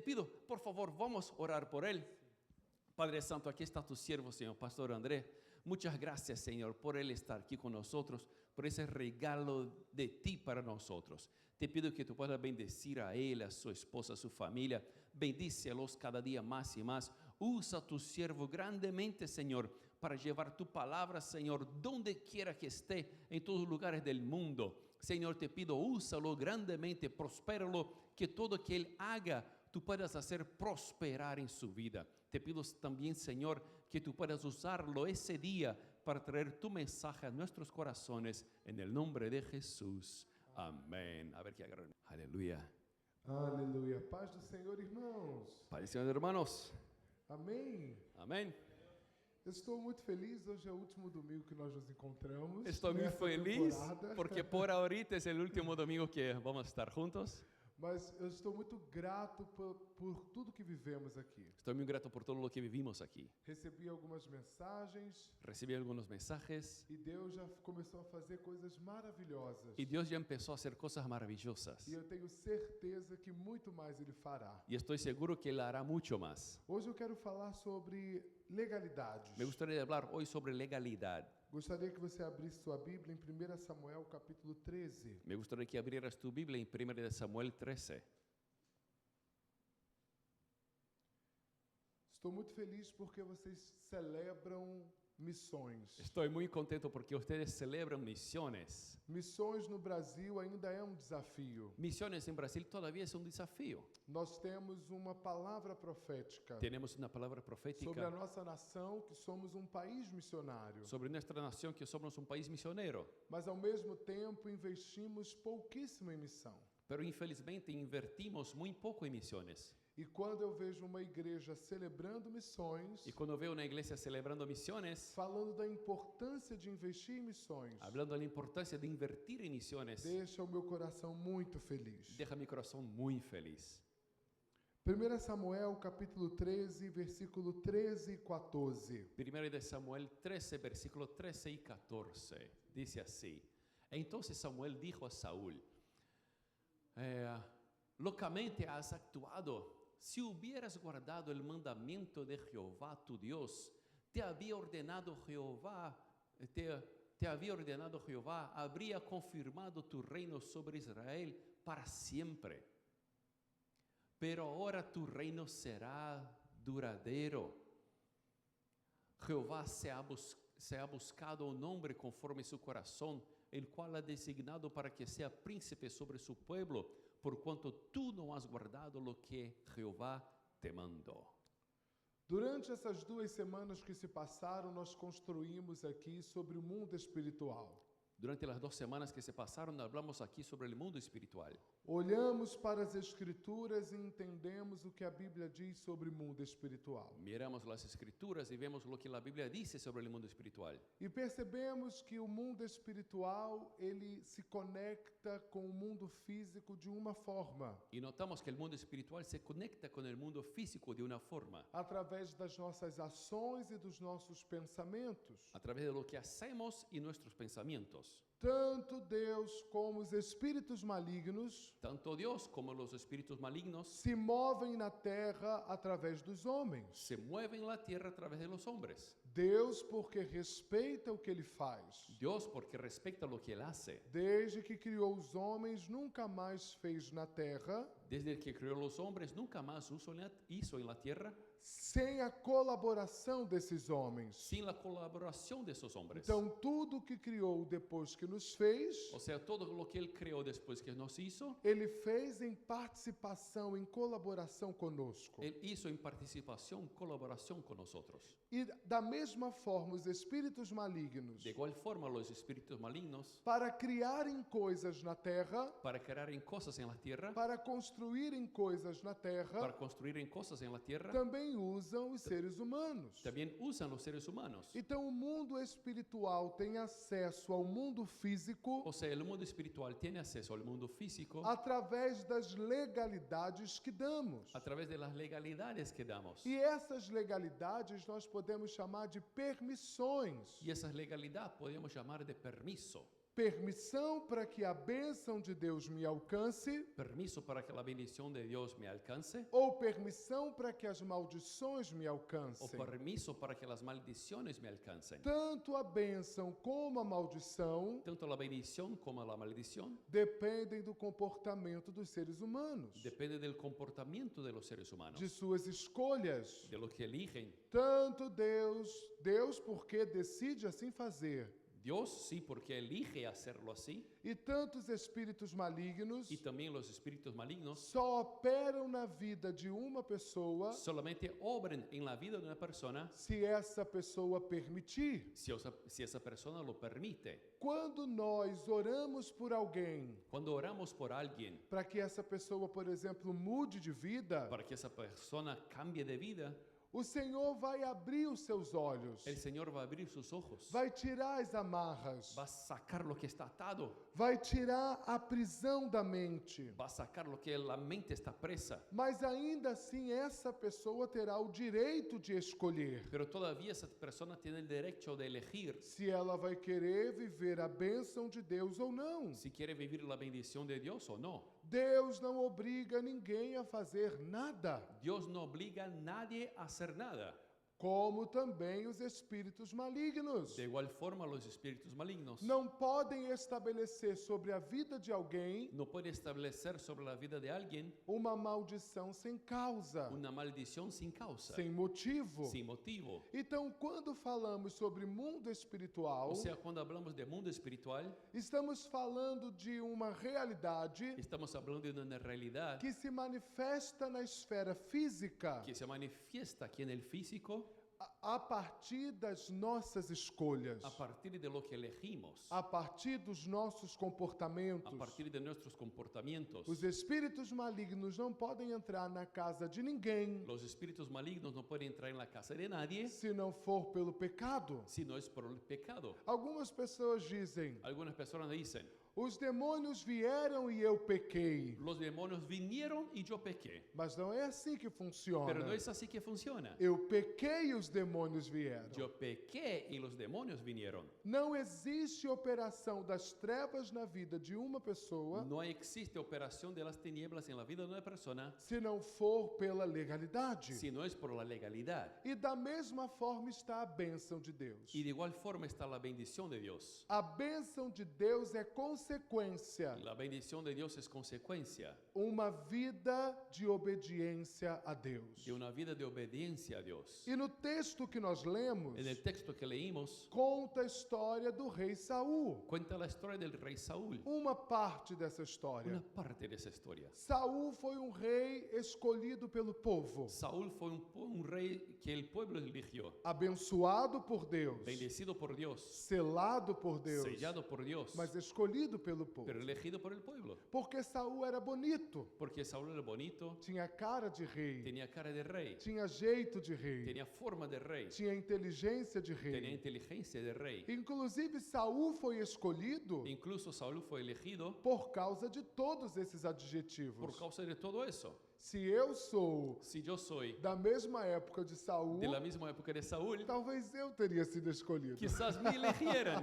pido, por favor, vamos orar por él. Padre Santo, aquí está tu siervo, Señor, Pastor Andrés. Muchas gracias, Señor, por él estar aquí con nosotros, por ese regalo de ti para nosotros. Te pido que tú puedas bendecir a él, a su esposa, a su familia. Bendícelos cada día más y más. Usa a tu siervo grandemente, Señor, para llevar tu palabra, Señor, donde quiera que esté, en todos los lugares del mundo. Señor, te pido, úsalo grandemente, prospéralo, que todo que él haga, tú puedas hacer prosperar en su vida. Te pido también, Señor, que tú puedas usarlo ese día para traer tu mensaje a nuestros corazones, en el nombre de Jesús. Amén. A ver qué agarran. Aleluya. Aleluia. Paz do Senhor, irmãos. Paz, Señor, hermanos. Amém. Amén. Eu estou muito feliz. Hoje é o último domingo que nós nos encontramos. Estoy muy nessa feliz temporada. porque por ahorita es el último domingo que vamos a estar juntos. Mas eu estou muito grato por tudo que vivemos aqui. Estoy muy grato por todo lo que vivimos aquí. Recebi algumas mensagens Recibí algunos mensajes e Deus já começou a fazer coisas maravilhosas. y Dios ya empezó a hacer cosas maravillosas. E eu tenho certeza que muito mais Ele fará. Y estoy seguro que Él hará mucho más. Hoje eu quero falar sobre legalidades. Me gustaría hablar hoy sobre legalidad. Gostaria que você abrisse sua Bíblia em 1 Samuel, capítulo 13. Me gustaría que abrieras tu Biblia en 1 Samuel 13. Estou muito feliz porque vocês celebram missões. Estoy muy contento porque ustedes celebran misiones. Missões no Brasil ainda é um desafio. Misiones en Brasil todavía es un desafío. Nós temos uma palavra profética Tenemos una palabra sobre a profética nossa nação, que somos um país missionário. sobre nuestra nación, que somos un país misionero. Mas ao mesmo tempo investimos pouquíssimo em missão. Pero infelizmente invertimos muy poco en misiones. E quando eu vejo uma igreja celebrando missões, Y cuando veo una iglesia celebrando misiones, falando da importância de investir em missões, hablando de la importancia de invertir en misiones, deixa o meu coração muito feliz. deja mi corazón muy feliz. 1 Samuel, capítulo 13, versículo 13 e 14. 1 de Samuel 13, versículo 13 y 14, dice así. Entonces Samuel dijo a Saúl, locamente has actuado. Si hubieras guardado el mandamiento de Jehová tu Dios, te había ordenado Jehová, habría confirmado tu reino sobre Israel para siempre. Pero ahora tu reino será duradero. Jehová se ha buscado un hombre conforme su corazón, el cual ha designado para que sea príncipe sobre su pueblo, por cuanto tú no has guardado lo que Jehová te mandó. Durante essas 2 semanas que se passaram, nós construímos aqui sobre o mundo espiritual. Durante las 2 semanas que se pasaron, hablamos aquí sobre el mundo espiritual. Olhamos para as Escrituras e entendemos o que a Bíblia diz sobre o mundo espiritual. Miramos las escrituras y vemos lo que la Biblia dice sobre el mundo espiritual. E percebemos que o mundo espiritual, ele se conecta com o mundo físico de uma forma, Y notamos que el mundo espiritual se conecta con el mundo físico de una forma, através das nossas ações e dos nossos pensamentos. a través de lo que hacemos y nuestros pensamientos. Tanto Deus como os espíritos malignos Tanto Dios como los espíritus malignos se movem na terra através dos homens. se mueven en la tierra a través de los hombres. Deus, porque respeita o que ele faz. Dios, porque respecta lo que Él hace. Desde que criou os homens, nunca mais fez na terra Desde que creó los hombres, nunca más hizo en la tierra sem a colaboração desses homens. sin la colaboración de esos hombres. Então, tudo que criou depois que nos fez, O sea, todo lo que Él creó después que nos hizo, ele fez em participação, em colaboração conosco. Él hizo en participación, colaboración con nosotros. E da mesma forma, os espíritos malignos, De igual forma, los espíritus malignos, para criarem coisas na terra, para crear en cosas en la tierra, para construírem coisas na terra, para construir en cosas en la tierra, também usam os seres humanos. también usan los seres humanos. Então, o mundo espiritual tem acesso ao mundo físico O sea, el mundo espiritual tiene acceso al mundo físico através das legalidades que damos. a través de las legalidades que damos. E essas legalidades nós podemos chamar de permissões. Y esas legalidades podemos llamar de permiso. permissão para que a bênção de Deus me alcance permiso para que la bendición de Dios me alcance, ou permissão para que as maldições me o alcancem. permiso para que las maldiciones me alcancen. Tanto a bênção como a maldição Tanto la bendición como la maldición dependem do comportamento dos seres humanos, depende del comportamiento de los seres humanos, de suas escolhas. de lo que eligen. Tanto Deus porque decide assim fazer, Dios sí, porque elige hacerlo así, e tantos espíritos malignos y también los espíritus malignos só operam na vida de uma pessoa solamente obren en la vida de una persona se essa pessoa permitir. si esa persona lo permite. Quando nós oramos por alguém Cuando oramos por alguien para que essa pessoa, por exemplo, mude de vida, para que esa persona cambie de vida, o Senhor vai abrir os seus olhos, el Señor va a abrir sus ojos, vai tirar as amarras, va a sacar lo que está atado, vai tirar a prisão da mente. va a sacar lo que la mente está presa. Mas ainda assim essa pessoa terá o direito de escolher Pero todavía esa persona tiene el derecho de elegir se ela vai querer viver a bênção de Deus ou não. si quiere vivir la bendición de Dios o no. Deus não obriga ninguém a fazer nada, Dios no obliga a nadie a hacer nada. como também os espíritos malignos. De igual forma, los espíritus malignos Não podem estabelecer sobre a vida de alguém no pueden establecer sobre la vida de alguien uma maldição sem causa, una maldición sin causa, sem motivo. sin motivo. Então, quando falamos sobre mundo espiritual, O sea, cuando hablamos de mundo espiritual, estamos falando de uma realidade estamos hablando de una realidad que se manifesta na esfera física que se manifiesta aquí en el físico a partir das nossas escolhas, a partir de lo que elegimos, a partir dos nossos comportamentos. a partir de nuestros comportamientos. Os espíritos malignos não podem entrar na casa de ninguém Los espíritus malignos no pueden entrar en la casa de nadie se não for pelo pecado. si no es por el pecado. Algumas pessoas dizem: Algunas personas dicen, os demônios vieram e eu pequei. los demonios vinieron y yo pequé. Mas não é assim que funciona. Pero no es así que funciona. Eu pequei e os demônios vieram. Yo pequé y los demonios vinieron. Não existe operação das trevas na vida de uma pessoa No existe operación de las tinieblas en la vida de una persona se não for pela legalidade. si no es por la legalidad. E da mesma forma está a bênção de Deus. Y de igual forma está la bendición de Dios. A bênção de Deus é consequência, La bendición de Dios es consecuencia uma vida de obediência a Deus. de una vida de obediencia a Dios. E no texto que nós lemos, En el texto que leímos, conta a história do rei Saul. cuenta la historia del rey Saúl. Uma parte dessa história. Una parte de esa historia. Saul foi um rei escolhido pelo povo, Saúl fue un rey que el pueblo eligió, abençoado por Deus, bendecido por Dios, selado por Deus, sellado por Dios, mas escolhido pelo povo. pero elegido por el pueblo. Porque Saul era bonito, Porque Saúl era bonito, tinha cara de rei, tenía cara de rey, tinha jeito de rei, tenía forma de rey, tinha inteligência de tenía rei. inteligencia de rey. Inclusive Saul foi escolhido Incluso Saúl fue elegido por causa de todos esses por adjetivos. causa de todo eso. Se eu sou Si yo soy da mesma época de Saul, de la misma época de Saúl, talvez eu teria sido escolhido. quizás me eligieran,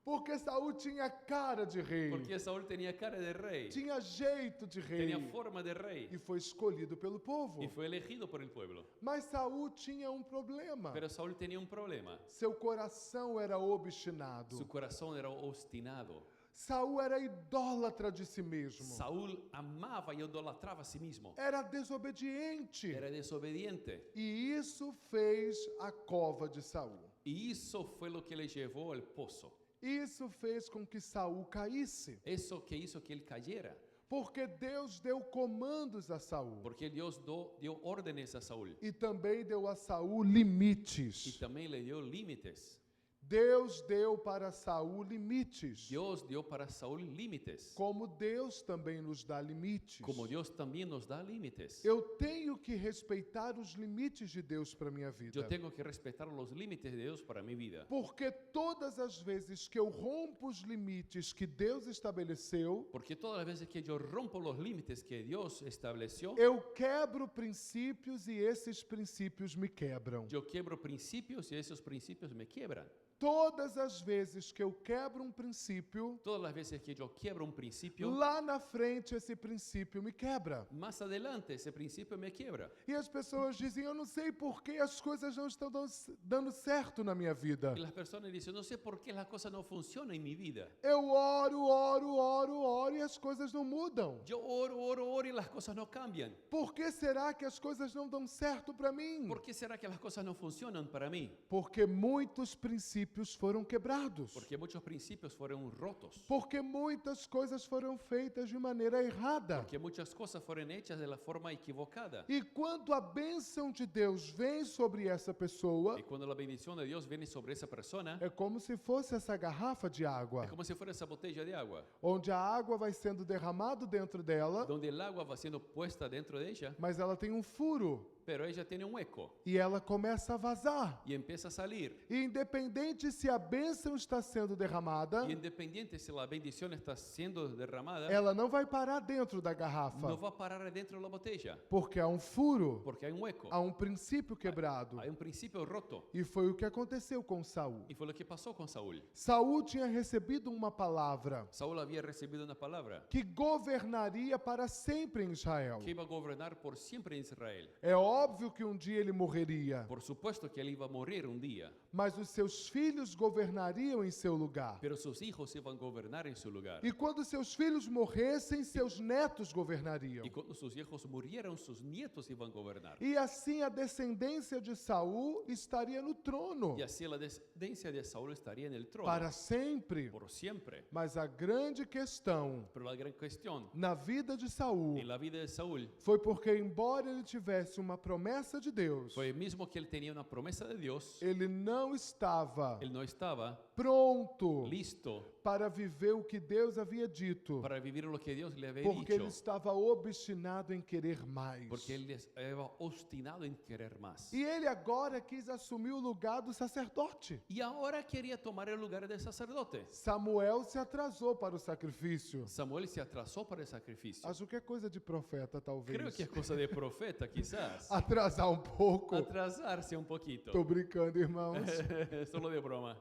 Porque Saul tinha cara de rei, porque Saúl tenía cara de rey, tinha jeito de tenía rei forma de rey e foi escolhido pelo povo. y fue elegido por el pueblo. Mas Saul tinha um problema. Pero Saúl tenía un problema. Seu coração era obstinado. Su corazón era obstinado. Saul era idólatra de si mesmo. Saúl amaba y idolatraba a sí mismo. Era desobediente. Era desobediente. E isso fez a cova de Saul. Y eso fue lo que le llevó al pozo. Isso fez com que Saul caísse. Eso que hizo que él cayera. Porque Deus deu comandos a Saul. Porque Dios dio órdenes a Saúl. E também deu a Saul Y limites. también le dio límites. Deus deu para Saul limites. Dios dio para Saúl límites. Como Deus também nos dá limites. Como Dios también nos da límites. Eu tenho que respeitar os limites de Deus para minha vida. Yo tengo que respetar los límites de Dios para mi vida. Porque todas as vezes que eu rompo os limites que Deus estabeleceu, Porque todas las veces que yo rompo los límites que Dios estableció, eu quebro princípios e esses princípios me quebram. yo quiebro principios y esos principios me quiebran. todas as vezes que eu quebro um princípio, Todas las veces que yo quiebro un principio, lá na frente esse princípio me quebra. más adelante ese principio me quiebra. E as pessoas dizem, eu não sei por que as coisas não estão dando certo na minha vida. Y las personas dicen, no sé por qué las cosas no funcionan en mi vida. Eu oro e as coisas não mudam. Yo oro y las cosas no cambian. Por que será que as coisas não dão certo para mim? ¿Por qué será que las cosas no funcionan para mí? Porque muitos princípios foram quebrados. Porque muchos principios fueron rotos. Porque muitas coisas foram feitas de maneira errada. Porque muchas cosas fueron hechas de la forma equivocada. E quando a bênção de Deus vem sobre essa pessoa, Y cuando la bendición de Dios viene sobre esa persona, é como se fosse essa garrafa de água, es como si fuera esa botella de agua, onde a água vai sendo derramado dentro dela, donde el agua va siendo puesta dentro de ella, mas ela tem um furo pero ella tiene un hueco e ela começa a vazar. y empieza a salir. E independente se a bênção está sendo derramada, Y independiente si la bendición está siendo derramada, ela não vai parar dentro da garrafa, no va a parar dentro de la botella, porque há um furo, porque hay un hueco, há um princípio quebrado. hay un principio roto. E foi o que aconteceu com Saul. Y fue lo que pasó con Saúl. Saul tinha recebido uma palavra Saúl había recibido una palabra que governaria para sempre em Israel. que iba a gobernar por siempre en Israel. É óbvio que um dia ele morreria, Por supuesto que él iba a morir un día, mas os seus filhos governariam em seu lugar. pero sus hijos iban a gobernar en su lugar. E quando seus filhos morressem, seus netos governariam. Y cuando sus hijos murieron, sus nietos iban a gobernar. E assim a descendência de Saul estaria no trono Y así la descendencia de Saúl estaría en el trono para sempre. por siempre. Mas a grande questão Pero la gran cuestión na vida de Saul en la vida de Saúl foi porque, embora ele tivesse uma promessa de Deus, fue mismo que él tenía una promesa de Dios, ele não estava él no estaba pronto listo para viver o que Deus havia dito, para vivir lo que Dios le había porque ele dicho, estava obstinado em querer mais. porque él estaba obstinado en querer más. E ele agora quis assumir o lugar do sacerdote. Y ahora quería tomar el lugar del sacerdote. Samuel se atrasou para o sacrifício. Samuel se atrasó para el sacrificio. Acho que é coisa de profeta, talvez. Creo que es cosa de profeta, quizás. Atrasar um pouco. Atrasarse un poquito. Tô brincando, irmãos. Solo de broma.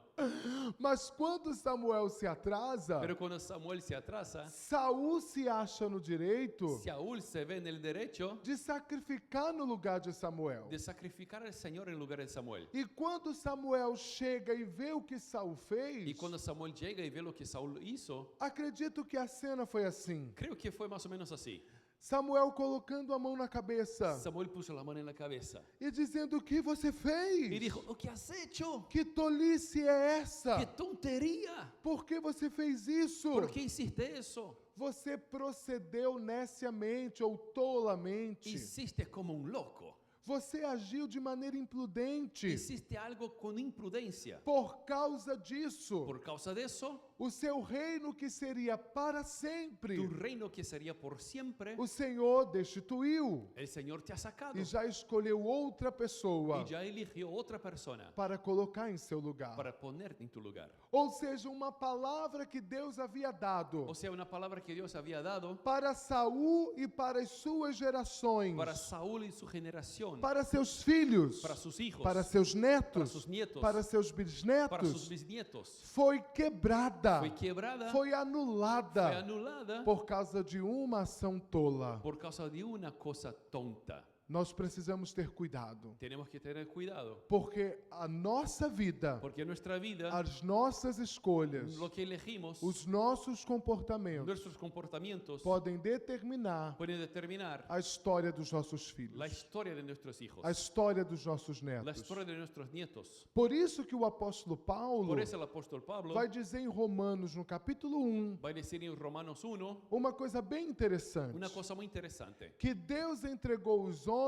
Mas quando Samuel se atrasa, Pero cuando Samuel se atrasa, Saul se acha no direito Saúl se ve en el derecho de sacrificar no lugar de Samuel. de sacrificar al Señor en lugar de Samuel. E quando Samuel chega e vê o que Saul fez, Y cuando Samuel llega y ve lo que Saúl hizo, acredito que a cena foi assim. creo que fue más o menos así. Samuel colocando a mão na cabeça Samuel puso la mano en la cabeza e dizendo: o que você fez? y dijo, ¿qué has hecho? Que tolice é essa? ¡Qué tontería! Por que você fez isso? ¿Por qué hiciste eso? Você procedeu neciamente ou tolamente. Hiciste como un loco. Você agiu de maneira imprudente. Hiciste algo con imprudencia. Por causa disso, Por causa de eso, o seu reino que seria para sempre, tu reino que sería por siempre, o Senhor destituiu el Señor te ha sacado e já escolheu outra pessoa y ya eligió otra persona para colocar em seu lugar. para ponerte en tu lugar. Ou seja, uma palavra que Deus havia dado O sea, una palabra que Dios había dado para Saul e para as suas gerações, para Saúl y su generación, para seus filhos, para sus hijos, para seus netos, para sus nietos, para seus para sus bisnetos, bisnietos, foi quebrada, fue quebrada, foi anulada fue anulada por causa de uma ação tola. por causa de una cosa tonta. Nós precisamos ter cuidado, Tenemos que tener cuidado, porque a nossa vida, porque nuestra vida, as nossas escolhas, lo que elegimos, os nossos comportamentos nuestros comportamientos podem determinar pueden determinar a história dos nossos filhos, la historia de nuestros hijos, a história dos nossos la netos. historia de nuestros nietos. Por isso que o apóstolo Paulo Por eso el apóstol Pablo vai dizer em Romanos, no capítulo 1, va a decir en Romanos 1 uma coisa bem interessante, una cosa muy interesante, que Deus entregou os homens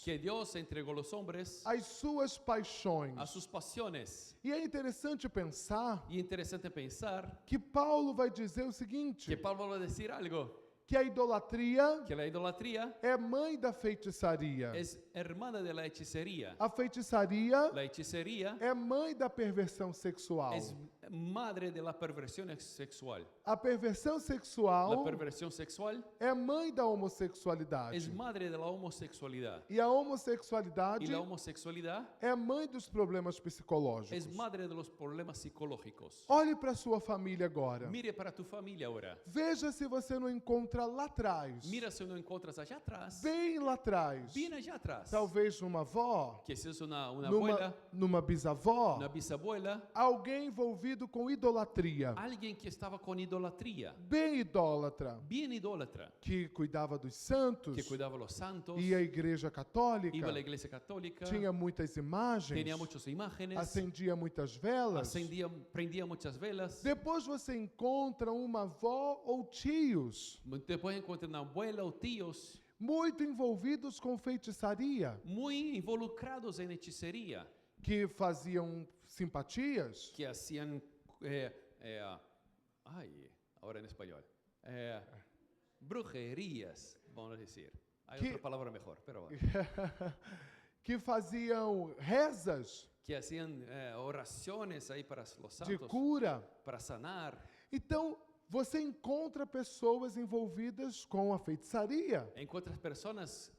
que Dios entregó a los hombres às suas paixões. a sus pasiones. E é interessante pensar Y interesante pensar que Paulo vai dizer o seguinte, que Pablo va a decir algo, que a idolatria que la idolatría é mãe da feitiçaria. es hermana de la hechicería. A feitiçaria La hechicería é mãe da perversão sexual. es madre de la perversión sexual. A perversão La sexual perversión sexual é mãe da homossexualidade. es madre de la homosexualidad. E a Y homossexualidade la homosexualidad é mãe dos problemas es psicológicos. madre de los problemas psicológicos. Olhe para sua família agora. Mire para tu familia ahora. Veja se você não encontra lá atrás, Mira si no encuentras allá atrás, bem lá atrás, bien allá atrás. talvez numa avó, Que si es una abuela, numa bisavó, una bisabuela, alguém envolvido com idolatria, alguien que estaba con idolatría, bem idólatra, bien idólatra, que cuidava dos santos, que cuidaba a los santos, ia à igreja católica, iba a la iglesia católica, tinha muitas imagens, tenía muchas imágenes, acendia muitas velas. prendía muchas velas. Depois você encontra uma avó ou tios Después encuentra una abuela o tíos muito envolvidos com feitiçaria, muy involucrados en hechicería, que faziam simpatias, que hacían, ahora en español, brujerías, vamos a decir. Hay Que- otra palabra mejor, pero bueno. que faziam rezas Que hacían oraciones ahí para los de santos, cura. para sanar. Então, você encontra pessoas envolvidas com a feitiçaria. Encuentras personas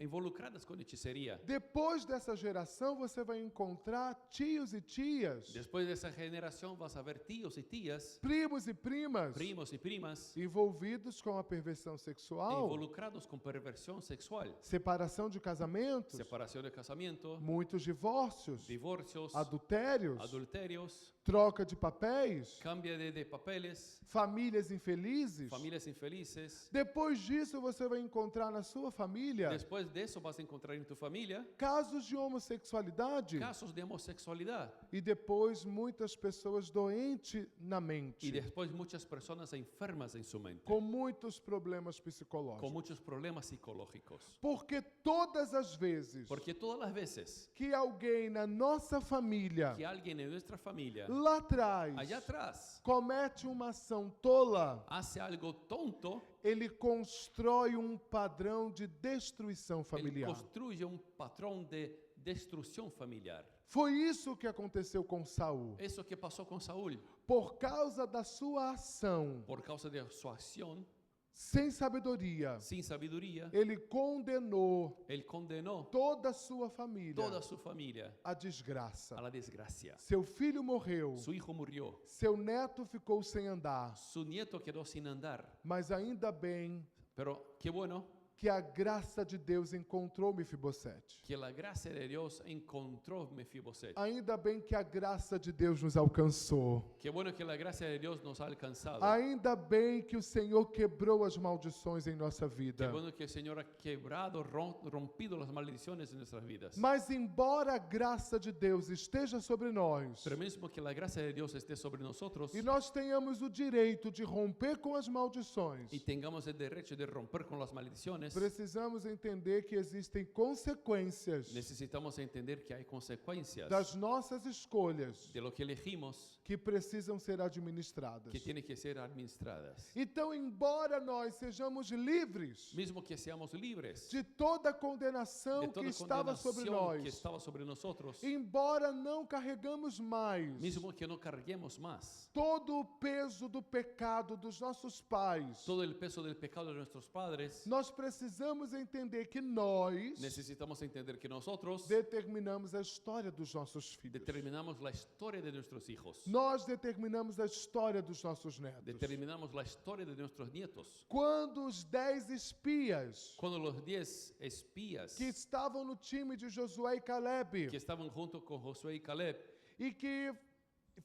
involucradas con hechicería. Depois dessa geração, você vai encontrar tios e tias, Después de esa generación vas a ver tíos y tías, primos e primas, primos y primas, envolvidos com a perversão sexual, involucrados con perversión sexual, separação de casamentos, separación de casamiento, muitos divórcios, divorcios, adultérios, adulterios, troca de papéis, cambio de papeles, famílias infelizes. familias infelices. Depois disso, você vai encontrar na sua família Después de eso vas a encontrar en tu familia casos de homossexualidade casos de homosexualidad e depois muitas pessoas doentes na y mente, después muchas personas enfermas en su mente, com muitos problemas con psicológicos. muchos problemas psicológicos. Porque todas as vezes Porque todas las veces que alguém na nossa família, que alguien en nuestra familia, lá atrás, allá atrás, comete uma ação tola, hace algo tonto, ele constrói um padrão de destruição él familiar. construye un patrón de destrucción familiar. Foi isso que aconteceu com Saul. Eso que pasó con Saúl, Por causa da sua ação por causa de su acción sem sabedoria, sin sabiduría, ele condenou él condenó toda a sua família toda su familia à desgraça. a la desgracia. Seu filho morreu, Su hijo murió, seu neto ficou sem andar, su nieto quedó sin andar, mas ainda bem pero qué bueno que a graça de Deus encontrou Mefibosete. que la gracia de Dios encontró Mefiboset. Ainda bem que a graça de Deus nos alcançou. Qué bueno que la gracia de Dios nos ha alcanzado. Ainda bem que o Senhor quebrou as maldições em nossa Qué vida. bueno que el Señor ha quebrado, rompido las maldiciones en nuestras vidas. Mas embora a graça de Deus esteja sobre nós, Pero mismo que la gracia de Dios esté sobre nosotros e nós tenhamos o direito de romper com as maldições, y tengamos el derecho de romper con las maldiciones, precisamos entender que existem consequências necesitamos entender que hay consecuencias das nossas escolhas de lo que elegimos que precisam ser administradas. que tienen que ser administradas. Então, embora nós sejamos livres Mismo que seamos libres de toda a condenação de que toda estava sobre condenación que nós, estaba sobre nosotros, embora não carregamos mais mismo que no carguemos más todo o peso do pecado dos nossos pais, todo el peso del pecado de nuestros padres, nós precisamos entender que nós necesitamos entender que nosotros determinamos a história dos nossos filhos. determinamos la historia de nuestros hijos, Nós determinamos a história dos nossos netos. determinamos la historia de nuestros nietos. Quando os 10 espias Cuando los 10 espías que estavam no time de Josué e Caleb que estaban junto con Josué y Caleb e que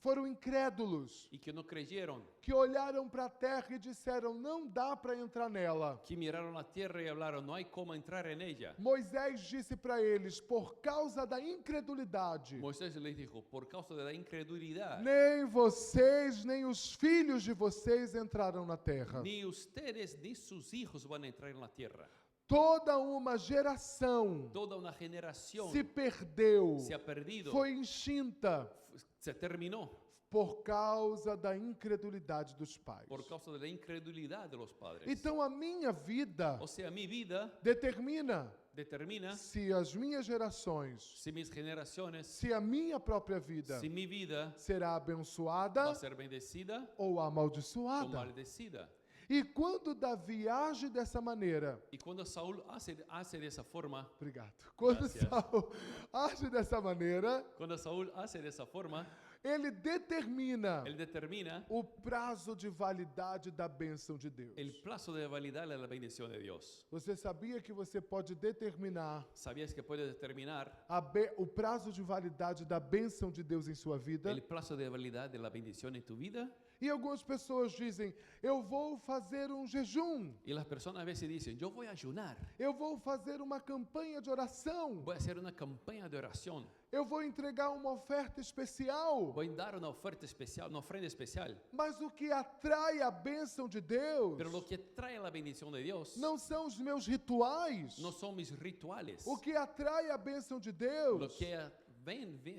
foram incrédulos, y que no creyeron, que olharam para a terra e disseram, não dá para entrar nela. que miraron la tierra y hablaron, no hay cómo entrar en ella. Moisés disse para eles, por causa da incredulidade, Moisés les dijo, por causa de la incredulidad, nem vocês, nem os filhos de vocês entrarão na terra. ni ustedes ni sus hijos van a entrar en la tierra. Toda uma geração Toda una generación se perdeu, se ha perdido, foi extinta se terminó por causa da incredulidade dos pais. por causa de la incredulidad de los padres. Então a minha vida O sea, mi vida determina se as minhas gerações, si mis generaciones, se a minha própria vida si mi vida será va abençoada a ser bendecida ou o amaldiçoada. maldecida. E quando Davi age dessa maneira, Y cuando Saúl hace de esa forma, obrigado. Quando Gracias. Saul age dessa maneira, cuando Saúl hace de esa forma, ele determina él determina o prazo de validade da bênção de Deus. el plazo de validar la bendición de Dios. Você sabia que você pode determinar ¿Sabías que puede determinar o prazo de validade da bênção de Deus em sua vida? el plazo de validad de la bendición en tu vida? E algumas pessoas dizem, eu vou fazer um jejum, Y las personas a veces dicen, yo voy a ayunar, eu vou fazer uma campanha de oração, voy a hacer una campaña de oración, eu vou entregar uma oferta especial. voy a dar una oferta especial, una ofrenda especial. Mas o que atrai a bênção de Deus Pero lo que trae la bendición de Dios não são os meus rituais. no son mis rituales. O que atrai a bênção de Lo Deus que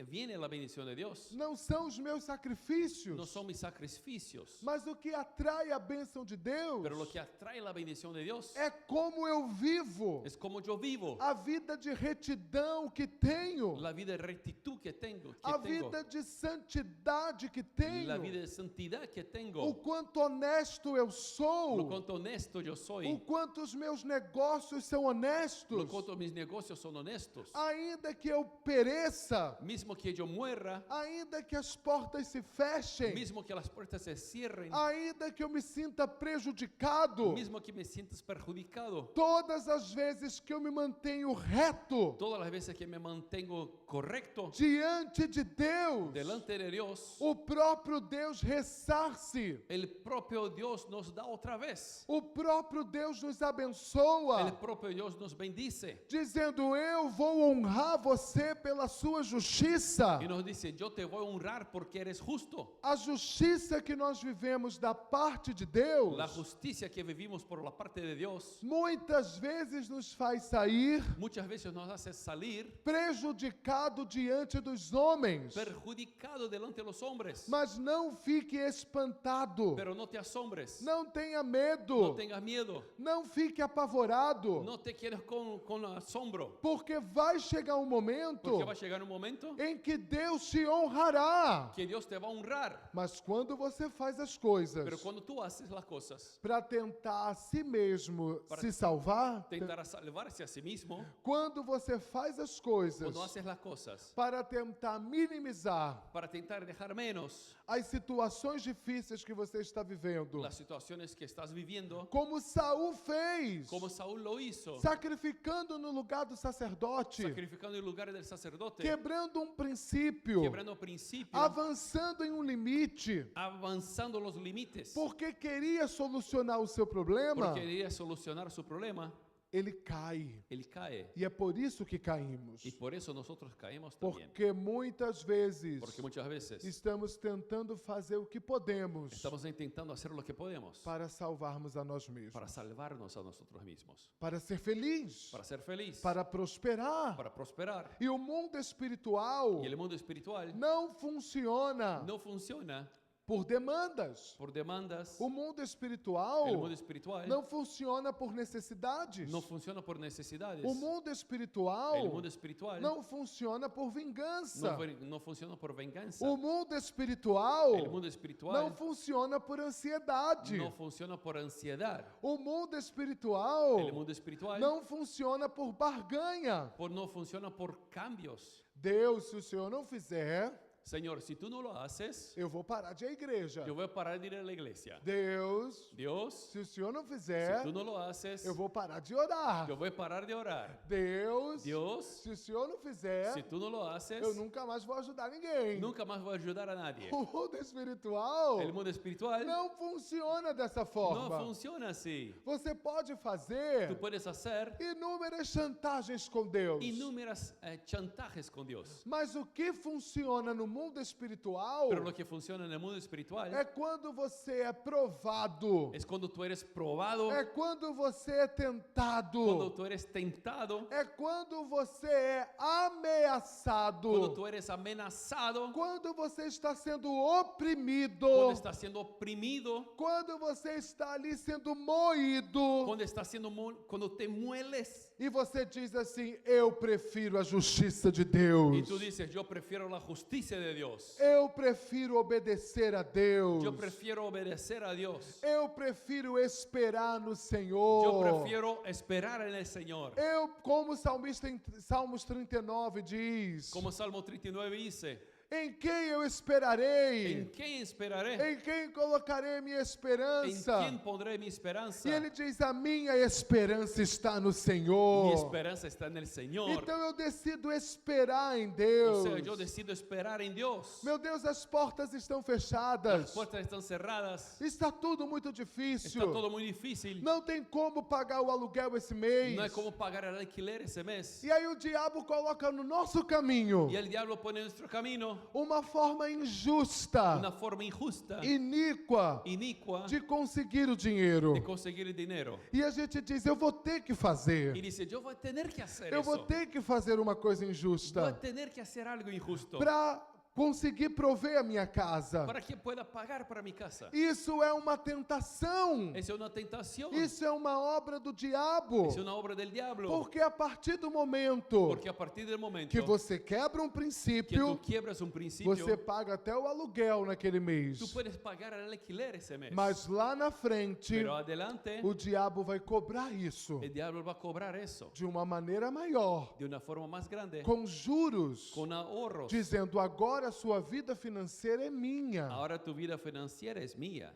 viene la bendición de Dios não são os meus sacrifícios. no son mis sacrificios. Mas o que atrai a bênção de Deus Pero lo que atrae la bendición de Dios é como eu vivo, es como yo vivo, a vida de retidão que tenho, la vida de rectitud que tengo, a vida de santidade que la vida tenho, de santidad que o tengo, quanto honesto eu lo sou, cuanto honesto yo o soy, quanto os meus negócios são lo honestos, cuanto mis negocios son honestos. ainda que eu pereça, Mismo que yo muera, ainda que as portas se fechem, mismo que las puertas se cierren, ainda que eu me sinta prejudicado, mismo que me sientas perjudicado, todas as vezes que eu me mantenho reto todas las veces que me mantengo correcto diante de Deus, delante de Dios, o próprio Deus ressarce, el propio Dios nos da otra vez. o próprio Deus nos abençoa, El propio Dios nos bendice dizendo: eu vou honrar você pela sua justiça. y nos dice, yo te voy a honrar porque eres justo. A justiça que nós vivemos da parte de Deus La justicia que vivimos por la parte de Dios muitas vezes nos faz sair muchas veces nos hace salir prejudicado diante dos homens. perjudicado delante de los hombres. Mas não fique espantado, Pero no te asombres, não tenha no medo, tengas miedo, não fique apavorado, no te quedes con asombro, porque vai chegar um momento porque va a llegar un momento em que Deus te honrará. que Dios te va a honrar. Mas quando você faz as coisas Pero cuando tú haces las cosas, para tentar a si mesmo Para se salvar, tentar a salvarse a sí mismo, quando você faz as coisas cuando haces las cosas para tentar minimizar para tentar dejar menos as situações difíceis que você está vivendo, las situaciones que estás viviendo, como Saul fez, como Saúl lo hizo, sacrificando no lugar do sacerdote, sacrificando en lugar del sacerdote, quebrando um princípio, quebrando princípios, avançando em um limite, avanzando los límites, porque queria solucionar o seu problema, porque quería solucionar su problema, ele cai. él cae. E é por isso que caímos. Y por eso nosotros caemos también. Porque muitas vezes Porque muchas veces estamos tentando fazer o que podemos estamos intentando hacer lo que podemos para salvarmos a nós mesmos, para salvarnos a nosotros mismos, para ser feliz, para ser feliz, para prosperar. para prosperar. E o mundo espiritual Y el mundo espiritual não funciona no funciona por demandas. por demandas. O mundo espiritual El mundo espiritual não funciona por necessidades. no funciona por necesidades. O mundo espiritual El mundo espiritual não funciona por vingança. no funciona por venganza. O mundo espiritual El mundo espiritual não funciona por ansiedade. no funciona por ansiedad. O mundo espiritual El mundo espiritual não funciona por barganha. no funciona por cambios. Deus, se o Senhor não fizer, Señor, si tú no lo haces, eu vou parar de ir à igreja. yo voy a parar de ir a la iglesia. Deus, Dios, se o Senhor não si fizer, tú no lo haces, eu vou parar de orar. yo voy a parar de orar. Deus, Dios, se o Senhor não fizer, si tú no lo haces, eu nunca mais vou ajudar ninguém. nunca más voy a ayudar a nadie. O mundo espiritual El mundo espiritual não funciona dessa no forma. funciona así. Você pode fazer Tú puedes hacer inúmeras chantagens com Deus. inúmeras chantajes con Dios. Mas o que funciona no mundo espiritual Pero lo que funciona en el mundo espiritual é quando você é provado, es cuando tú eres probado, é quando você é tentado, cuando tú eres tentado, é quando você é ameaçado, cuando tú eres amenazado, quando você está sendo oprimido, cuando estás siendo oprimido, quando você está ali sendo moído, cuando estás siendo cuando te mueles e você diz assim: eu prefiro a justiça de y Deus, tú dices, yo prefiero la justicia de Dios, eu prefiro obedecer a Deus, yo prefiero obedecer a Dios, eu prefiro esperar no yo Senhor. prefiero esperar en el Señor. Eu, como o salmista em Salmos 39 diz, Como Salmo 39 dice, em quem eu esperarei? ¿en quién esperaré? Em quem colocarei minha ¿En esperança? quién pondré mi esperanza? E ele diz: a minha esperança está no Mi Senhor. esperanza está en el Señor. Então eu decido esperar em O Deus. sea, yo decido esperar en Dios. Meu Deus, as portas estão Las fechadas. puertas están cerradas. Está tudo muito Está difícil. todo muy difícil. Não tem como pagar o aluguel esse mês. No hay cómo pagar el alquiler ese mes. E aí o diabo coloca no nosso caminho Y el diablo pone en nuestro camino uma forma injusta, una forma injusta, iníqua, inicua, de conseguir o dinheiro. de conseguir el dinero. E a gente diz: eu vou ter que Y fazer. dice, yo voy a tener que hacer Eu vou eso. ter que fazer uma coisa Voy a injusta tener que hacer algo injusto para conseguir prover a minha casa. para que pueda pagar para mi casa. Isso é uma tentação. Es una tentación. Isso é uma obra do diabo. Es una obra del diablo. Porque a partir do momento Porque a partir del momento que você quebra um que tú princípio, quiebras un principio, você paga até o aluguel naquele mês. tú puedes pagar el alquiler ese mes. Mas lá na frente, Pero adelante, o diabo vai cobrar isso el diablo va a cobrar eso de uma maneira maior, de una forma más grande, com juros, con ahorros. dizendo: agora a sua vida financeira é minha, Ahora tu vida financiera es mía.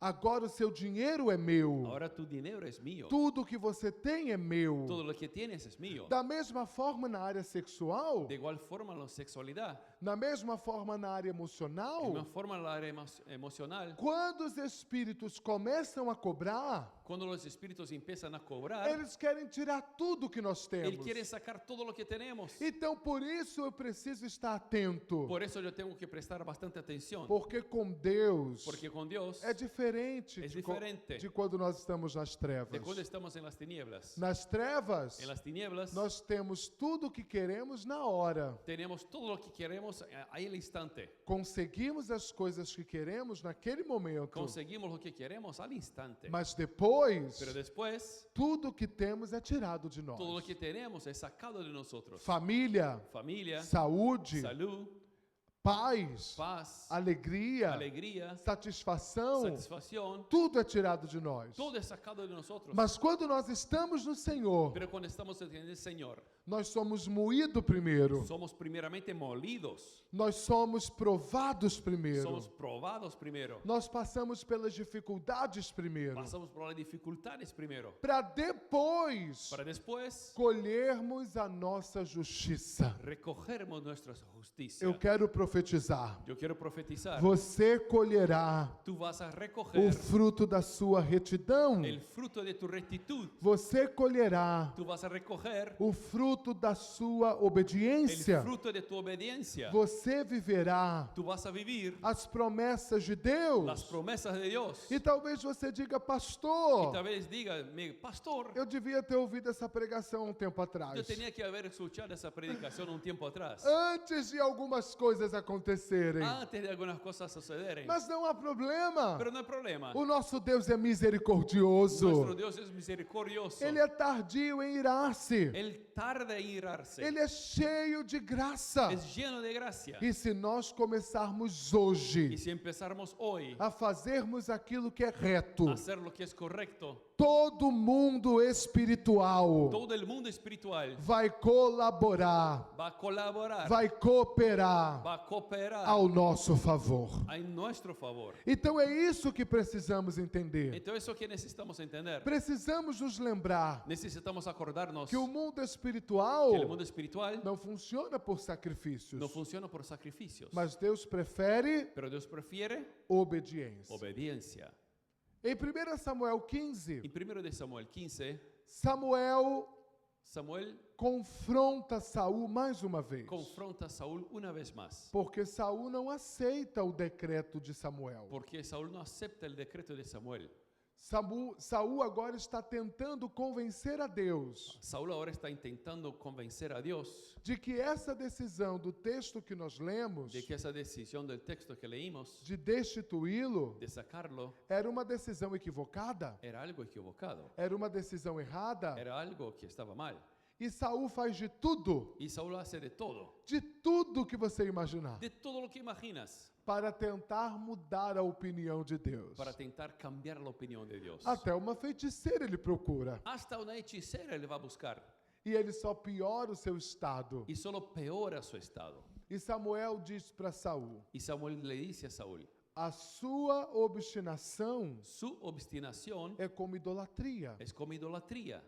agora o seu dinheiro é meu, Ahora tu dinero es mío. tudo que você tem é meu. Todo lo que tienes es mío. Da mesma forma na área sexual, De igual forma la sexualidad, na mesma forma na área de igual emocional, forma la área emocional. quando os espíritos começam a cobrar, Cuando los espíritus empiezan a cobrar, eles querem tirar tudo que nós Él temos. quiere sacar todo lo que tenemos. Então, por isso eu preciso estar atento, Por eso yo tengo que prestar bastante atención. porque com Deus Porque con Dios, é diferente, Es de, diferente. de quando nós estamos nas trevas. de cuando estamos en las tinieblas. Nas trevas, En las tinieblas nós temos tudo o que queremos na hora. tenemos todo lo que queremos ahí al instante. Conseguimos as coisas que queremos naquele momento. Conseguimos lo que queremos al instante. Mas depois, Pero después, tudo que temos é tirado de nós. todo lo que tenemos es sacado de nosotros. Família, Familia, saúde, salud, paz, paz, alegria, alegría, satisfação, satisfacción. tudo é tirado de nós. Todo es sacado de nosotros. Mas quando nós estamos no Senhor, Pero cuando estamos en el Señor, nós somos moídos primeiro. somos primeramente molidos. Nós somos provados primeiro. Somos probados primero. Nós passamos pelas dificuldades primeiro. Pasamos por las dificultades primero. Para depois Para después colhermos a nossa justiça. recogermos nuestra justicia. Eu quero profetizar. Yo quiero profetizar. Você colherá Tú vas a o recoger fruto da sua retidão. el fruto de tu rectitud. Você colherá Tú vas a recoger o fruto da sua el obediência. fruto de tu obediencia. Você viverá Tú vas a vivir as promessas de las Deus. promesas de Dios. E talvez você diga: Y pastor, tal vez diga, pastor, eu devia ter ouvido essa pregação há um tempo atrás. yo tenía que haber escuchado esa predicación un tiempo atrás. Antes de algumas coisas acontecerem. Antes de algunas cosas sucederem. Mas não há problema. Pero no hay problema. O nosso Deus é Nuestro misericordioso. Dios es misericordioso. Ele é tardio em irar-se. Él tarda en irarse. Ele é cheio de graça. Es lleno de gracia. E se nós começarmos hoje Y si empezáramos hoy a fazermos aquilo que é reto, a hacer lo que es correcto, todo mundo espiritual todo el mundo espiritual vai colaborar, va a colaborar, vai cooperar va a cooperar ao nosso favor. en nuestro favor. Então é isso que precisamos entender. Entonces, eso que necesitamos entender. Precisamos nos lembrar Necesitamos acordarnos que o mundo espiritual que el mundo espiritual não funciona por sacrifícios, no funciona por sacrificios, mas Deus prefere pero Dios prefiere obediência. obediencia. Em 1 Samuel 15, En 1 de Samuel 15, Samuel Samuel confronta Saul mais uma vez. confronta a Saúl una vez más. Porque Saul não aceita o decreto de Samuel. Porque Saúl no acepta el decreto de Samuel. Saul agora está tentando convencer a Deus Saúl ahora está intentando convencer a Dios de que essa decisão do texto que nós lemos, de que esa decisión del texto que leímos, de destituí-lo, de sacarlo, era uma decisão equivocada, era algo equivocado. era uma decisão errada. Era algo que estaba mal. E Saul faz de tudo Y Saúl hace de tudo que você imaginar, todo lo que imaginas, para tentar mudar a opinião de Deus. para tentar cambiar la opinión de Dios. Até uma feiticeira ele procura. Hasta una hechicera le va a buscar E ele só piora o seu estado. y solo peora su estado. E Samuel diz para Saul: Y Samuel le dice a Saúl, a sua obstinação su obstinación é como idolatria. es como idolatría.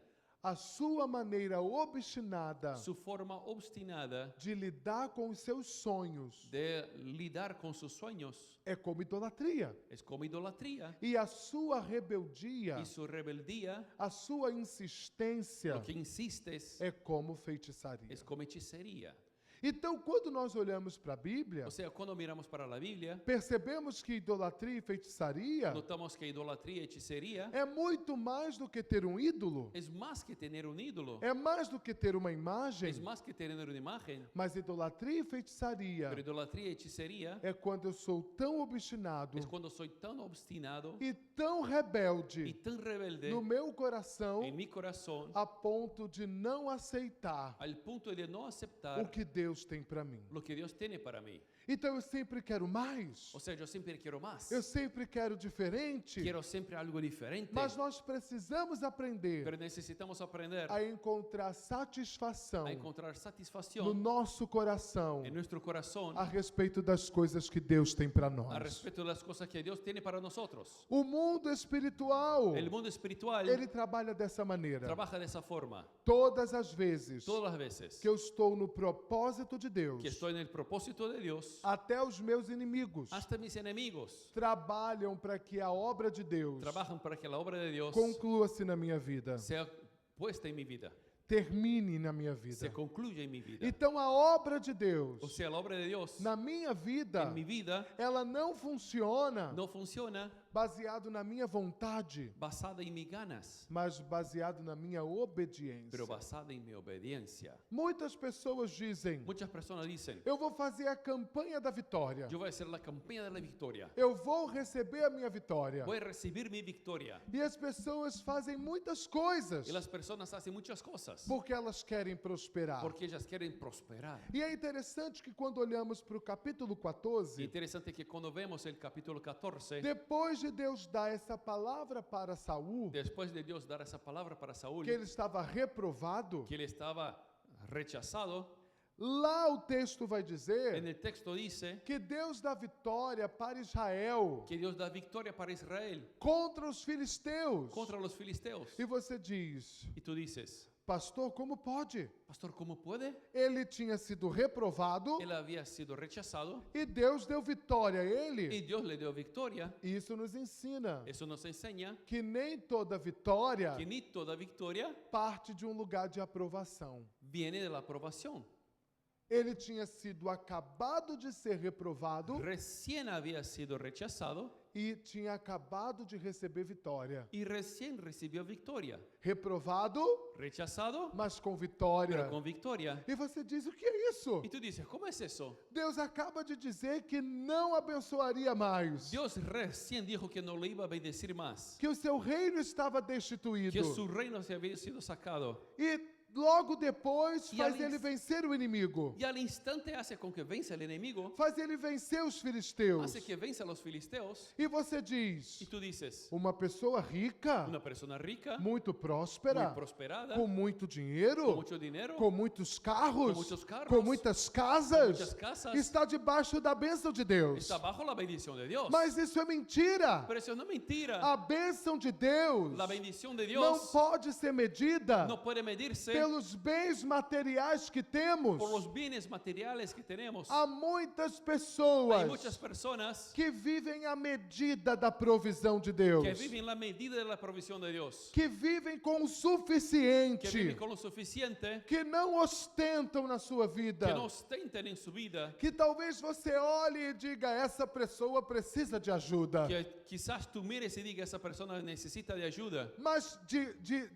A sua maneira obstinada Su forma obstinada de lidar com os seus sonhos de lidar con sus sueños é como idolatria. es como idolatría. E a sua rebeldia, Y su rebeldía, a sua insistência lo que insistes, é como feitiçaria. es como hechicería. Então, quando nós olhamos para a Bíblia, O sea, cuando miramos para la Biblia, percebemos que idolatria e feitiçaria notamos que idolatría y hechicería é muito mais do que ter um ídolo, es más que tener un ídolo, é mais do que ter uma imagem, es más que tener una imagen. mas idolatria e feitiçaria Pero idolatría y hechicería é quando eu sou tão obstinado es cuando soy tan obstinado e tão y rebelde tan rebelde no meu coração en mi corazón a ponto de não aceitar al punto de no o aceptar que Deus tem para mim. lo que Dios tiene para mí. Então eu sempre quero mais, O sea, yo siempre quiero más. eu sempre quero diferente, Quiero siempre algo diferente. mas nós precisamos aprender Pero necesitamos aprender a encontrar satisfação a encontrar no satisfacción nosso coração en nuestro corazón a respeito das coisas que Deus tem para a nós. respecto de las cosas que Dios tiene para nosotros. O mundo espiritual, El mundo espiritual ele trabalha dessa maneira. trabaja de esa forma. Todas as vezes Todas las veces que eu estou no propósito de Deus, que estoy en el propósito de Dios, até os meus inimigos hasta mis enemigos trabalham para que a obra de Deus trabajan para que la obra de Dios conclua-se na minha vida, sea puesta en mi vida, termine na minha se vida. concluya en mi vida. Então a obra de Deus O sea, la obra de Dios na minha vida, en mi vida ela não funciona no funciona baseado na minha vontade, basada en mis ganas, mas baseado na minha obediência. pero basada en mi obediencia. Muitas pessoas dizem: Muchas personas dicen, eu vou fazer a campanha da vitória, yo voy a hacer la campaña de la victoria, eu vou receber a minha vitória. voy a recibir mi victoria. E as pessoas fazem muitas coisas Y las personas hacen muchas cosas porque elas querem prosperar. porque ellas quieren prosperar. E é interessante que quando olhamos para o capítulo 14, Interesante que cuando vemos el capítulo 14, depois de Deus dar essa palavra para Saul, después de Dios dar esa palabra para Saúl, que ele estava reprovado, que él estaba rechazado, lá o texto vai en dizer el texto dice que Deus dá vitória para Israel que Dios da victoria para Israel contra os filisteus. contra los filisteos. E você diz: Y tú dices, pastor, como pode? pastor, ¿cómo puede? Ele tinha sido reprovado Él había sido rechazado e Deus deu vitória a y ele. Dios le dio victoria. E isso nos ensina Eso nos enseña que nem toda vitória que ni toda victoria parte de um lugar de aprovação. viene de la aprobación. Ele tinha sido acabado de ser reprovado Recién había sido rechazado e tinha acabado de receber vitória. y recién recibió victoria. Reprovado, Rechazado, mas com pero vitória. con victoria. E você diz: o que é isso? Y tú dices, ¿cómo es eso? Deus acaba de dizer que não abençoaria mais, Dios recién dijo que no le iba a bendecir más, que o seu reino estava destituído. que su reino se había sido sacado. E logo depois E faz ali- ele vencer o inimigo, Y al instante hace con que vence al enemigo, faz ele vencer os filisteus. hace que vence a los filisteos. E você diz: Y tú dices, uma pessoa rica, una persona rica, muito muy próspera, prosperada, com muito con dinheiro, mucho dinero, com muitos carros, Com muitos carros, com muitas casas, muchas casas, está debaixo da bênção de Deus. está bajo la bendición de Dios. Mas isso é mentira. Pero eso no es mentira. A bênção de Deus La bendición de não Dios pode ser medida no puede medirse pelos bens materiais que temos, por los bienes materiales que tenemos. há muitas Hay pessoas muchas personas que vivem à medida da provisão de Deus, que viven la medida de la provisión de Dios, que vivem com o que suficiente, viven con lo suficiente, que não ostentam na sua vida, que no ostenten en su vida, que talvez você olhe e diga, essa pessoa precisa de ajuda. que quizás tú mires y digas, esa persona necesita de ayuda, Mas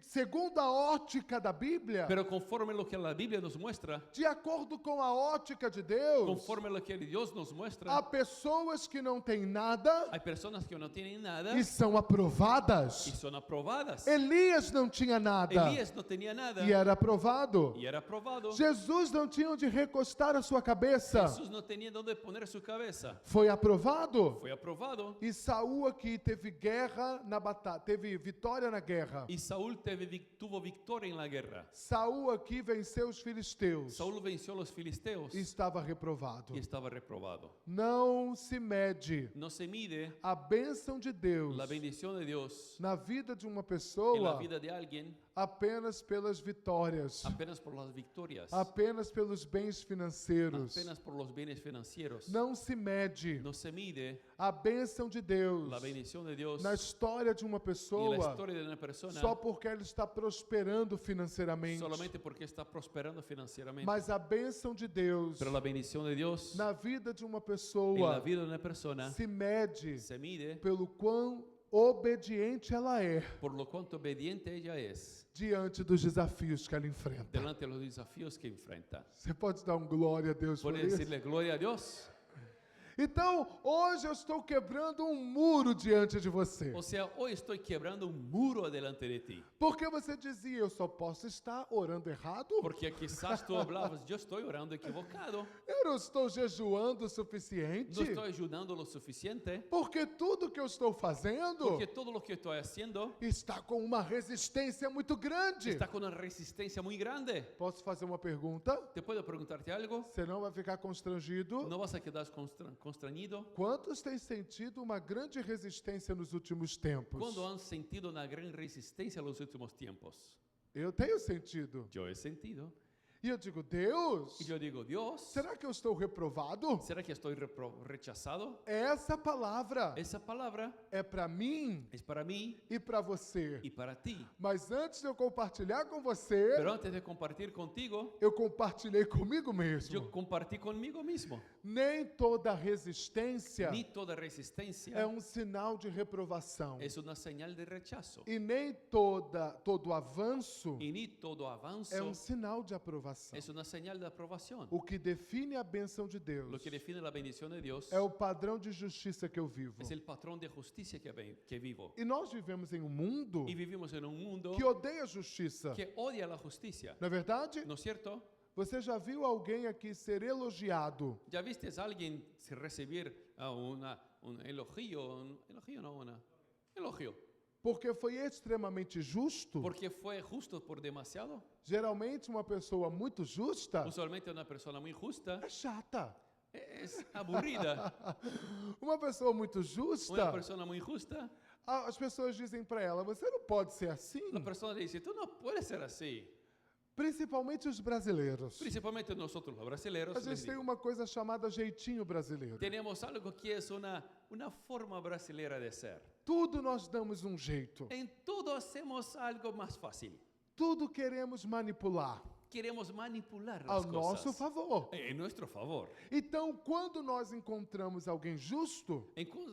segundo a ótica da Bíblia, pero conforme lo que la Biblia nos muestra, de acordo com a ótica de Deus, conforme lo que Dios nos muestra, há pessoas que não têm nada hay personas que no tienen nada e são aprovadas. y son aprobadas. Elias não tinha nada Elías no tenía nada e era aprovado. y era aprobado. Jesus não tinha onde recostar a sua cabeça. Jesús no tenía donde poner su cabeza. Foi aprovado. Fue aprobado. E Saul aqui teve guerra na batalha, teve vitória na guerra. Y Saúl tuvo victoria en la guerra. Saul aqui venceu os filisteus Saúl venció a los filisteos e estava reprovado. y estaba reprobado. Não se mede No se mide a bênção de Deus la bendición de Dios na vida de uma en la pessoa vida de alguien apenas pelas vitórias, apenas por las victorias, apenas pelos bens financeiros. apenas por los bienes financieros. Não se mede No se mide a bênção de Deus la bendición de Dios na história de uma y la pessoa historia de una persona só porque ela está prosperando financeiramente, solamente porque está prosperando financieramente. mas a bênção de Deus Pero la bendición de Dios na vida de uma en la pessoa vida de una persona se mede se mide pelo quão obediente ela é por lo cuanto obediente ella es diante dos desafios que ela enfrenta. delante de los desafíos que enfrenta. Você pode dar um glória a Deus por ¿Puede isso? decirle gloria a Dios? Então, hoje eu estou quebrando um muro diante de você. O sea, hoy estoy quebrando un muro delante de ti. Porque você dizia, eu só posso estar orando errado? Porque quizás tú hablabas, yo estoy orando equivocado, Eu não estou jejuando o suficiente? no estoy ayudando lo suficiente, Porque tudo que eu estou fazendo porque todo lo que estoy haciendo está com uma resistência muito grande. está con una resistencia muy grande. Posso fazer uma pergunta? ¿Te puedo preguntarte algo? Você não vai ficar constrangido? ¿No vas a quedar constreñido? Quantos têm sentido uma grande resistência nos últimos tempos? ¿Cuándo han sentido una gran resistencia en los últimos tiempos? Eu tenho sentido. Yo he sentido. E eu digo, Deus, Y yo digo, Dios, será que eu estou reprovado? ¿será que estoy rechazado? Essa palavra Esa palabra é para mim es para mí e para você. y para ti. Mas antes de eu compartilhar com você, Pero antes de compartir contigo, eu compartilhei comigo mesmo. yo compartí conmigo mismo. Nem toda resistência Ni toda resistencia é um sinal de reprovação. es una señal de rechazo. E nem todo avanço Y ni todo avanzo é um sinal de aprovação. es una señal de aprobación. O que define a bênção de Deus Lo que define la bendición de Dios é o padrão de justiça que eu vivo. es el patrón de justicia que vivo. E nós vivemos em um mundo Y vivimos en un mundo que odeia a justiça. que odia la justicia. Não é verdade? ¿No es cierto? Você já viu alguém aqui ser elogiado ¿Ya viste a alguien recibir un elogio? Elogio. porque foi extremamente justo? Porque fue justo por demasiado. Geralmente uma pessoa muito justa Usualmente una persona muy justa é chata. es aburrida. Uma pessoa muito Una justa, persona muy justa, as pessoas dizem para ela, você não pode ser assim. la persona dice, tú no puedes ser así. Principalmente os brasileiros. Principalmente nosotros los brasileños. A gente tem uma coisa chamada jeitinho brasileiro. Tenemos algo que es una forma brasileña de ser. Tudo nós damos um jeito. En todo hacemos algo más fácil. Tudo queremos manipular Queremos manipular ao las nosso cosas favor. en nuestro favor. Então, quando nós encontramos alguém justo,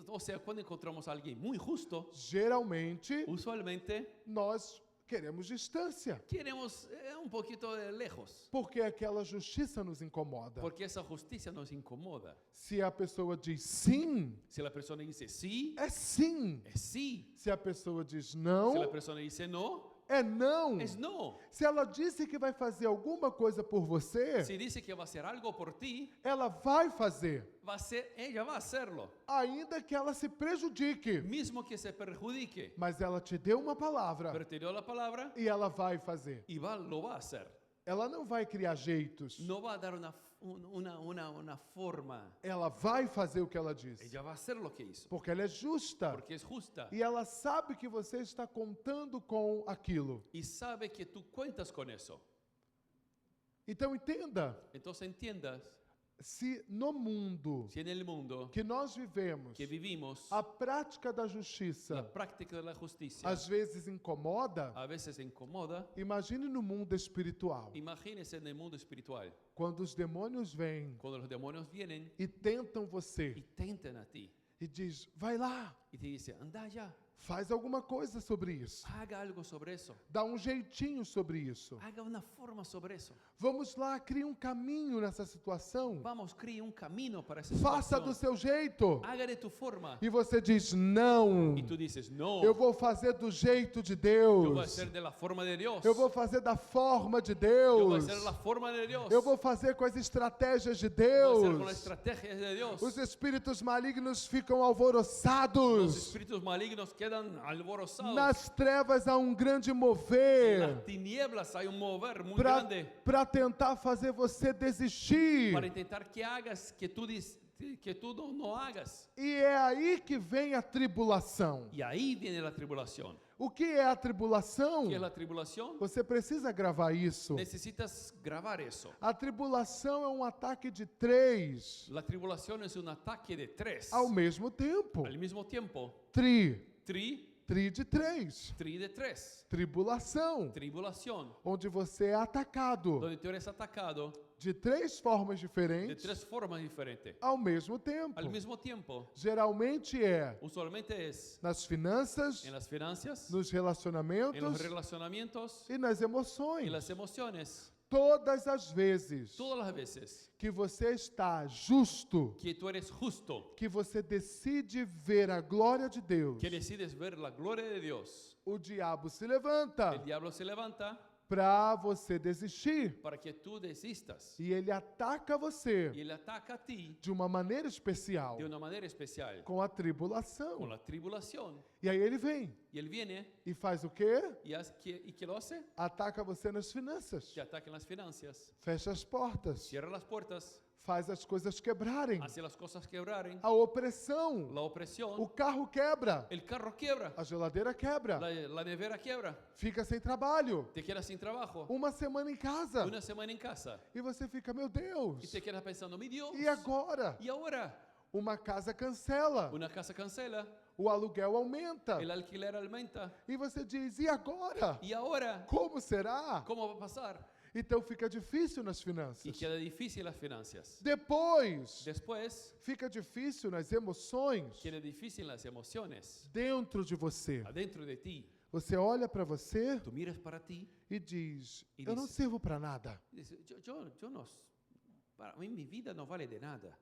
O sea, cuando encontramos a alguien muy justo, geralmente usualmente nós queremos distância, queremos un poquito de lejos. porque aquela justiça nos incomoda. Porque esa justicia nos incomoda. Se a pessoa diz sim, Si la persona dice sí, é sim. es sí. Se a pessoa diz Si não, la persona dice no, é não. es no. Se ela disse que vai fazer alguma coisa por você, Si dice que va a hacer algo por ti, ela vai fazer, ella va a hacerlo. ainda que ela se prejudique. Mismo que se perjudique. Mas ela te deu uma palavra Pero te dio la palabra e ela vai fazer. y lo va a hacer. Ela não vai criar jeitos. No va a dar una forma. Ela vai fazer o que ela diz. Ella va a hacer lo que hizo. Porque ela é justa. Porque es justa. E ela sabe que você está contando com aquilo. Y sabe que tú cuentas con eso. Então entenda, Entonces entiendas, se no mundo si en el mundo que nós vivemos, que vivimos, a prática da la justiça práctica de la justicia às vezes incomoda, a veces incomoda, imagine no mundo espiritual, imagínese en el mundo espiritual, quando os demônios vêm cuando los demonios vienen e tentam y você tentan a ti e diz, vai lá, y te dicen, anda ya, faz alguma coisa sobre isso, haga algo sobre eso, dá um jeitinho sobre isso. haga una forma sobre eso. Vamos lá, crie um caminho nessa situação. Vamos, críe un camino para esa Faça do situación. seu jeito. Haga de tu forma. E você diz, não, Y tú dices, no, eu vou fazer do jeito de yo voy a Deus. hacer de la forma de Dios. Eu vou fazer da forma de Yo voy a Deus. hacer la forma de Dios. Eu vou fazer com as estratégias de Voy a hacer con las Deus. estrategias de Dios. Os espíritos malignos ficam Los alvoroçados. espíritus malignos quedan alborozados. Nas trevas há um grande En mover las tinieblas hay un mover muy grande para tentar fazer você desistir. para intentar que hagas que tú no hagas. E é aí que vem a tribulação. Y ahí viene la tribulación. O que é a tribulação? ¿Qué es la tribulación? Você precisa gravar isso. Necesitas grabar eso. A tribulação é um ataque de 3 La tribulación es un ataque de 3 ao mesmo tempo. al mismo tiempo. Tri De 3. 3. Tribulação, Tribulación, onde você é atacado donde tú eres atacado de 3 formas de diferentes 3 formas diferentes ao mesmo tempo. al mismo tiempo. Geralmente é Usualmente es nas finanças, en las finanzas, nos en los relacionamentos relacionamientos e nas y emoções. en las emociones. Todas as vezes Todas las veces que você está justo, que tú eres justo, que você decide ver a glória de Deus, que decides ver la gloria de Dios, o diabo se levanta el diablo se levanta para você desistir. para que tú desistas. E ele ataca você Y él ataca a ti de uma maneira especial, de una manera especial, com a con tribulação. la tribulación. E aí ele vem Y él viene e faz o quê? y ¿qué lo hace? Ataca você nas finanças, Te ataca en las finanzas, fecha as portas, cierra las puertas, faz as coisas quebrarem, hace las cosas quebraren, a opressão, la o opresión, carro quebra, el carro quiebra, a geladeira quebra, la nevera quiebra, fica sem trabalho, te quedas sin trabajo, uma semana em casa, una semana en casa e você fica, meu y Deus, te quedas pensando, mi Dios, e agora? ¿y ahora? Uma casa cancela, Una casa cancela, o aluguel aumenta, el alquiler aumenta, e você diz, e agora? ¿y ahora? Como será? ¿Cómo va a pasar? Então fica difícil nas Y finanças. queda difícil las finanzas. Depois, Después, fica difícil nas emoções queda difícil las emociones dentro de você. adentro de ti. Você olha para você Tú miras para ti e diz: E eu não diz- sirvo para nada. y dices, yo no, para mí mi vida no vale de nada.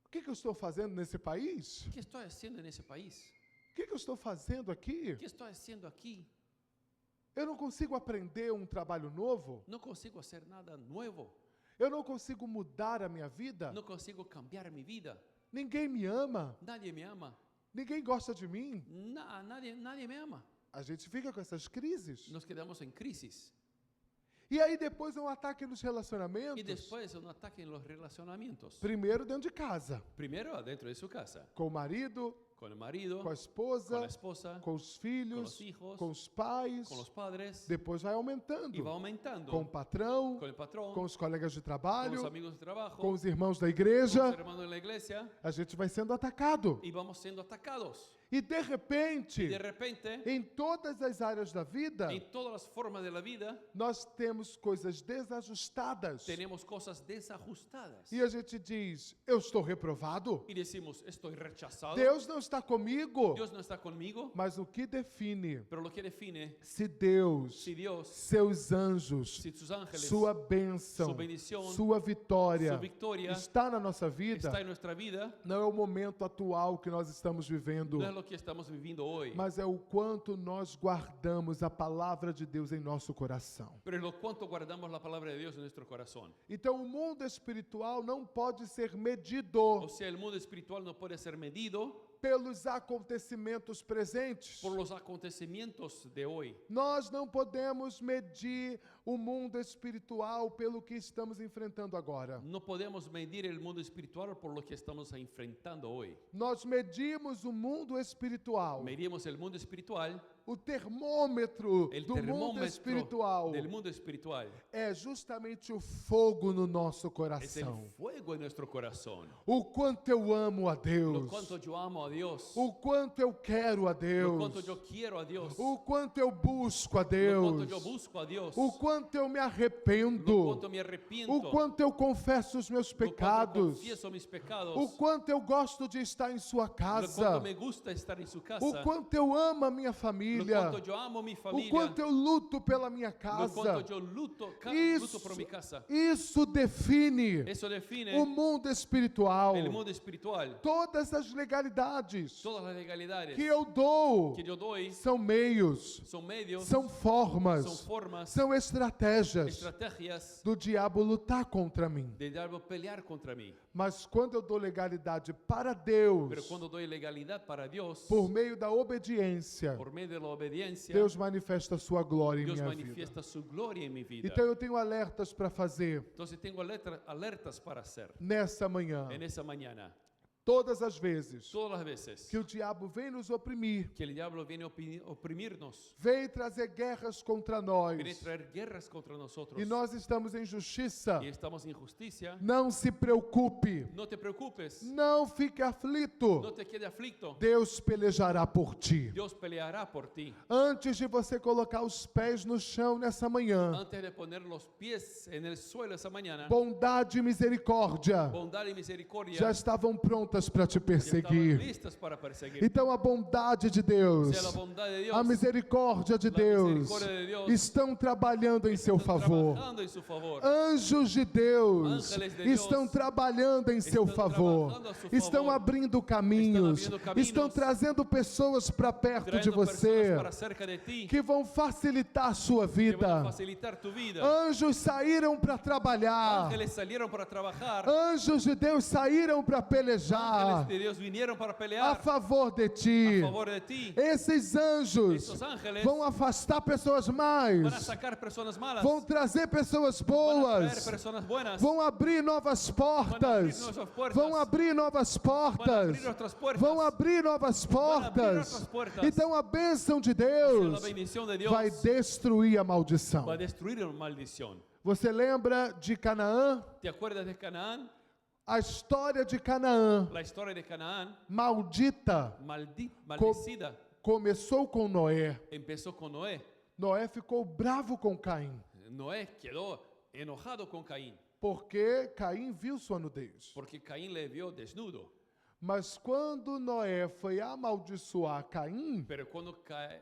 O que eu estou fazendo nesse país? ¿Qué estoy haciendo en ese país? O que eu estou fazendo aqui? ¿Qué estoy haciendo aquí? Eu não consigo aprender um trabalho novo? No consigo hacer nada nuevo. Eu não consigo mudar a minha vida? No consigo cambiar mi vida. Ninguém me ama? Nadie me ama. Ninguém gosta de mim? Nadie me ama. A gente fica com essas crises. Nos quedamos en crisis. E aí depois é um ataque nos Y relacionamentos. después un ataque en los relacionamientos. Primeiro dentro de casa, Primero adentro de su casa. com o marido, Con el marido, com a esposa, con la esposa, com os filhos, com os hijos, com os pais. con los padres. Depois vai aumentando. Y va aumentando. Com o patrão, Con el patrón, com os colegas de con trabalho, los amigos de trabajo, com os irmãos da con igreja. los hermanos en la iglesia. A gente vai sendo atacado. Y vamos siendo atacados. E de repente, Y de repente, em todas as áreas da vida, en todas las formas de la vida, nós temos coisas desajustadas. tenemos cosas desajustadas. E a gente diz: eu estou reprovado. Y decimos, estoy rechazado. Deus não está comigo. Dios no está conmigo. Mas o que define Pero lo que define se Deus, si Dios, seus anjos, si sus ángeles, sua bênção, su bendición, sua vitória su victoria está na nossa vida, está en nuestra vida, não é o momento atual que nós estamos vivendo, no es lo que estamos viviendo hoy, mas é o quanto nós guardamos a palavra de Deus em nosso coração. pero es lo cuánto guardamos la palabra de Dios en nuestro corazón. Então o mundo espiritual não pode ser medido O sea, el mundo espiritual no puede ser medido pelos acontecimentos presentes. por los acontecimientos de hoy. Nós não podemos medir o mundo espiritual pelo que estamos enfrentando agora. No podemos medir el mundo espiritual por lo que estamos enfrentando hoy. Nós medimos o mundo espiritual, Medimos el mundo espiritual, o termômetro el do mundo termómetro espiritual del mundo espiritual. é justamente o fogo no nosso Es el coração. fuego en nuestro corazón. O quanto eu amo a Lo Deus, cuanto yo amo a Dios. o quanto eu quero a Lo cuanto Deus, yo quiero a Dios. o quanto eu busco a Lo Deus, cuanto yo busco a Dios. o quanto eu me Lo arrependo, cuanto me arrepiento. o quanto eu confesso os meus Lo cuanto pecados, confieso mis pecados. o quanto eu gosto de estar em sua Lo casa, cuanto me gusta estar en su casa. o quanto eu amo a minha Lo família, cuanto yo amo mi o familia. quanto eu luto pela minha Lo cuanto casa. yo luto por mi casa. Isso define Eso define o mundo espiritual. el mundo espiritual. Todas as legalidades Todas las legalidades que eu dou que yo doy são meios, son medios, são formas, son formas, são estratégias estrategias do diabo lutar contra mim. de diablo pelear contra mí. Mas quando eu dou legalidade para Pero Deus, cuando doy legalidad para Dios, por meio da obediência, por medio de la obediencia, Deus manifesta a sua glória em Dios minha vida. manifiesta su gloria en mi vida. Então eu tenho alertas para fazer Entonces tengo alertas para hacer nessa manhã. en esa mañana. Todas as vezes Todas las veces que o diabo vem nos oprimir, que el diablo viene a oprimirnos, vem trazer guerras contra nós, viene a traer guerras contra nosotros e nós estamos em justiça, y estamos en justicia, não se preocupe, no te preocupes, não fique aflito. no te quede aflicto. Deus pelejará por ti. Dios peleará por ti. Antes de você colocar os pés no chão nessa manhã, Antes de poner los pies en el suelo esa mañana, bondade e misericórdia bondad y misericordia já estavam prontas para te ya estaban perseguir. listas para perseguir. Então a bondade de Deus, Sea la bondad de Dios, a misericórdia de la Deus misericordia de Dios, estão trabalhando em seu están favor. trabajando en su favor. Anjos de Deus Ángeles de Deus estão trabalhando em seu estão favor, trabalhando a seu estão favor, abrindo caminhos, estão abrindo caminhos, estão trazendo pessoas para perto de Trayendo você personas para cerca de ti que vão facilitar a sua que van a vida. facilitar tu vida. Anjos saíram para trabalhar, Ángeles salieron para trabajar. anjos de Deus saíram para pelejar Ángeles de Dios vinieron para a pelear favor de ti. a favor de ti. Esses anjos Estos ángeles vão afastar pessoas van a mais, sacar personas malas, vão trazer pessoas van a traer boas, personas buenas, vão abrir novas portas, novas portas, vão abrir novas van a portas, abrir outras puertas, vão abrir novas van a abrir portas. outras puertas. Então a bênção de A Deus bendición de Dios vai destruir a maldição. va a destruir la maldición. Você lembra de Canaã? ¿Te acuerdas de Canaán? A história de Canaã, La historia de Canaán, maldita, maldecida, começou com Noé. empezó con Noé. Noé ficou bravo com Caim, Noé quedó enojado con Caín, porque Caim viu sua nudez. porque Caín le vio desnudo. Mas quando Noé foi amaldiçoar Caim, Pero cuando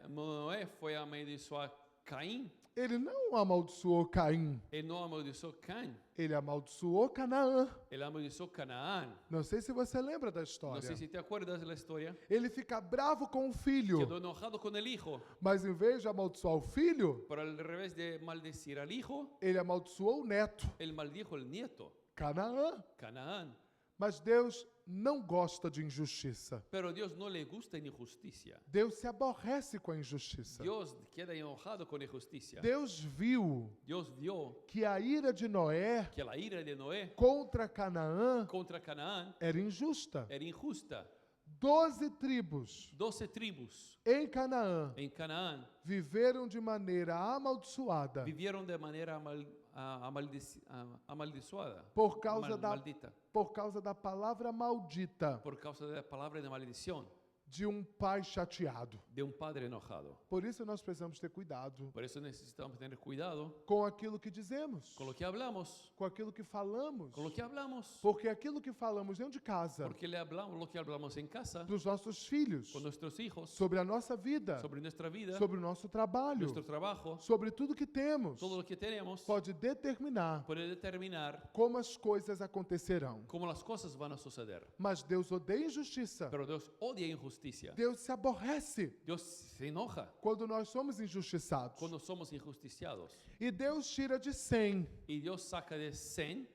Noé fue a amaldiçoar Caín, ele não amaldiçoou Caim, él no amaldiçoó Caín, ele amaldiçoou Canaã. él amaldiçoó Canaán. Não sei se você lembra da No história. sé si te acuerdas de la historia. Ele fica bravo com o filho, Quedó enojado con el hijo, mas em vez de amaldiçoar o filho, pero al revés de maldecir al hijo, ele amaldiçoou o neto, él maldijo el nieto, Canaã. Canaán. Mas Deus não gosta de injustiça. Pero Dios no le gusta la injusticia. Deus se aborrece com a injustiça. Dios queda enojado con la injusticia. Deus viu Dios vio que a ira de Noé que la ira de Noé contra Canaã contra Canaán era injusta. era injusta. 12 tribos 12 tribus em Canaã en Canaán viveram de maneira amaldiçoada vivieron de manera amaldiçoada, por causa maldita, da palavra maldita por causa de la palabra de maldición de pai chateado. de un padre enojado. Por isso nós precisamos ter cuidado Por eso necesitamos tener cuidado com aquilo que dizemos, con lo que hablamos, com aquilo que falamos, con lo que hablamos, porque aquilo que falamos dentro de casa, porque le hablamos lo que hablamos en casa, para os nossos filhos, con nuestros hijos, sobre a nossa vida, sobre nuestra vida, sobre o nosso trabalho, nuestro trabajo, sobre tudo que temos, todo lo que tenemos, pode determinar puede determinar como as coisas acontecerão. cómo las cosas van a suceder. Mas Deus odeia injustiça. Pero Dios odia injusticia. Deus se aborrece Dios se enoja quando nós somos injustiçados. cuando somos injusticiados. E Deus tira de 100, Y Dios saca de 100,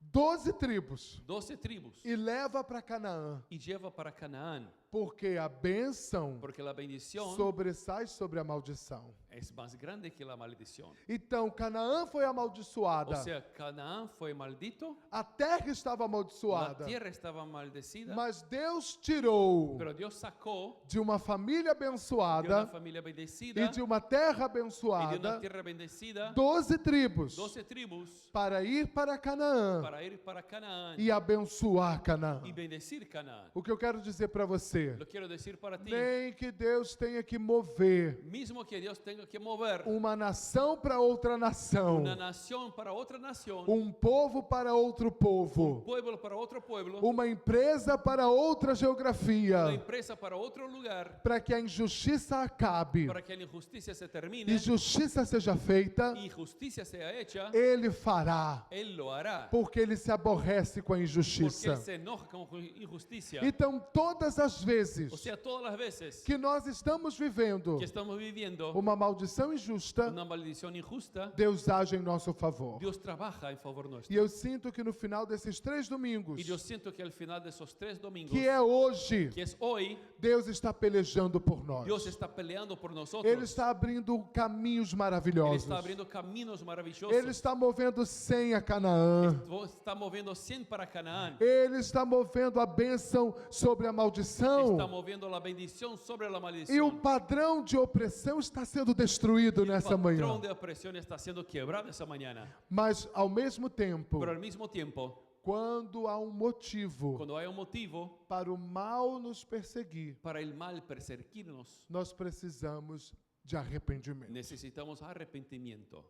12 tribos 12 tribus e leva para Canaã. y lleva para Canaán. Porque a bênção porque la bendición sobressai sobre a maldição. es más grande que la maldición. Então, Canaã foi O amaldiçoada. sea, Canaán fue maldito, A terra estava la amaldiçoada. tierra estaba maldecida, Mas Deus tirou pero Dios sacó de uma família de una abençoada familia bendecida e de uma terra y de una abençoada tierra bendecida 12 tribos 12 tribus para ir para Canaã para ir para Canaán e abençoar Canaã. y bendecir Canaán. O que eu quero dizer para você, Lo quiero decir para ti, nem que Deus tenha que mover mismo que Dios tenga que mover uma nação para outra nação, una nación para otra nación, povo para outro povo, pueblo para otro pueblo, uma empresa para outra una geografia, empresa para otro lugar, para que a injustiça acabe para que la injusticia se e termine justiça seja feita, y justicia sea hecha, Ele fará, Él lo hará, porque Ele se aborrece com a porque injustiça. Él se enoja con injusticia. Então, todas as vezes O sea, todas las veces que nós estamos vivendo que estamos viviendo uma maldição injusta, una maldición injusta, Deus age em nosso favor. Dios trabaja en favor nuestro. E eu sinto que no final desses 3 domingos, Y yo siento que al final de esos 3 domingos, que é hoje, que es hoy, Deus está pelejando por nós. Dios está peleando por nosotros. Ele está abrindo caminhos Él maravilhosos. está abriendo caminos maravillosos. Ele está movendo 100 a Canaã. Está moviendo 100 para Canaán. Ele está movendo a bênção sobre a Está maldição. moviendo la bendición sobre la E o maldición. padrão de opressão está sendo destruído El nessa manhã. patrón de opresión está siendo quebrado esa mañana. Mas, ao mesmo tempo, Pero al mismo tiempo, quando há motivo cuando hay un motivo para o mal nos perseguir, para el mal perseguirnos, nós precisamos de arrependimento. necesitamos arrepentimiento.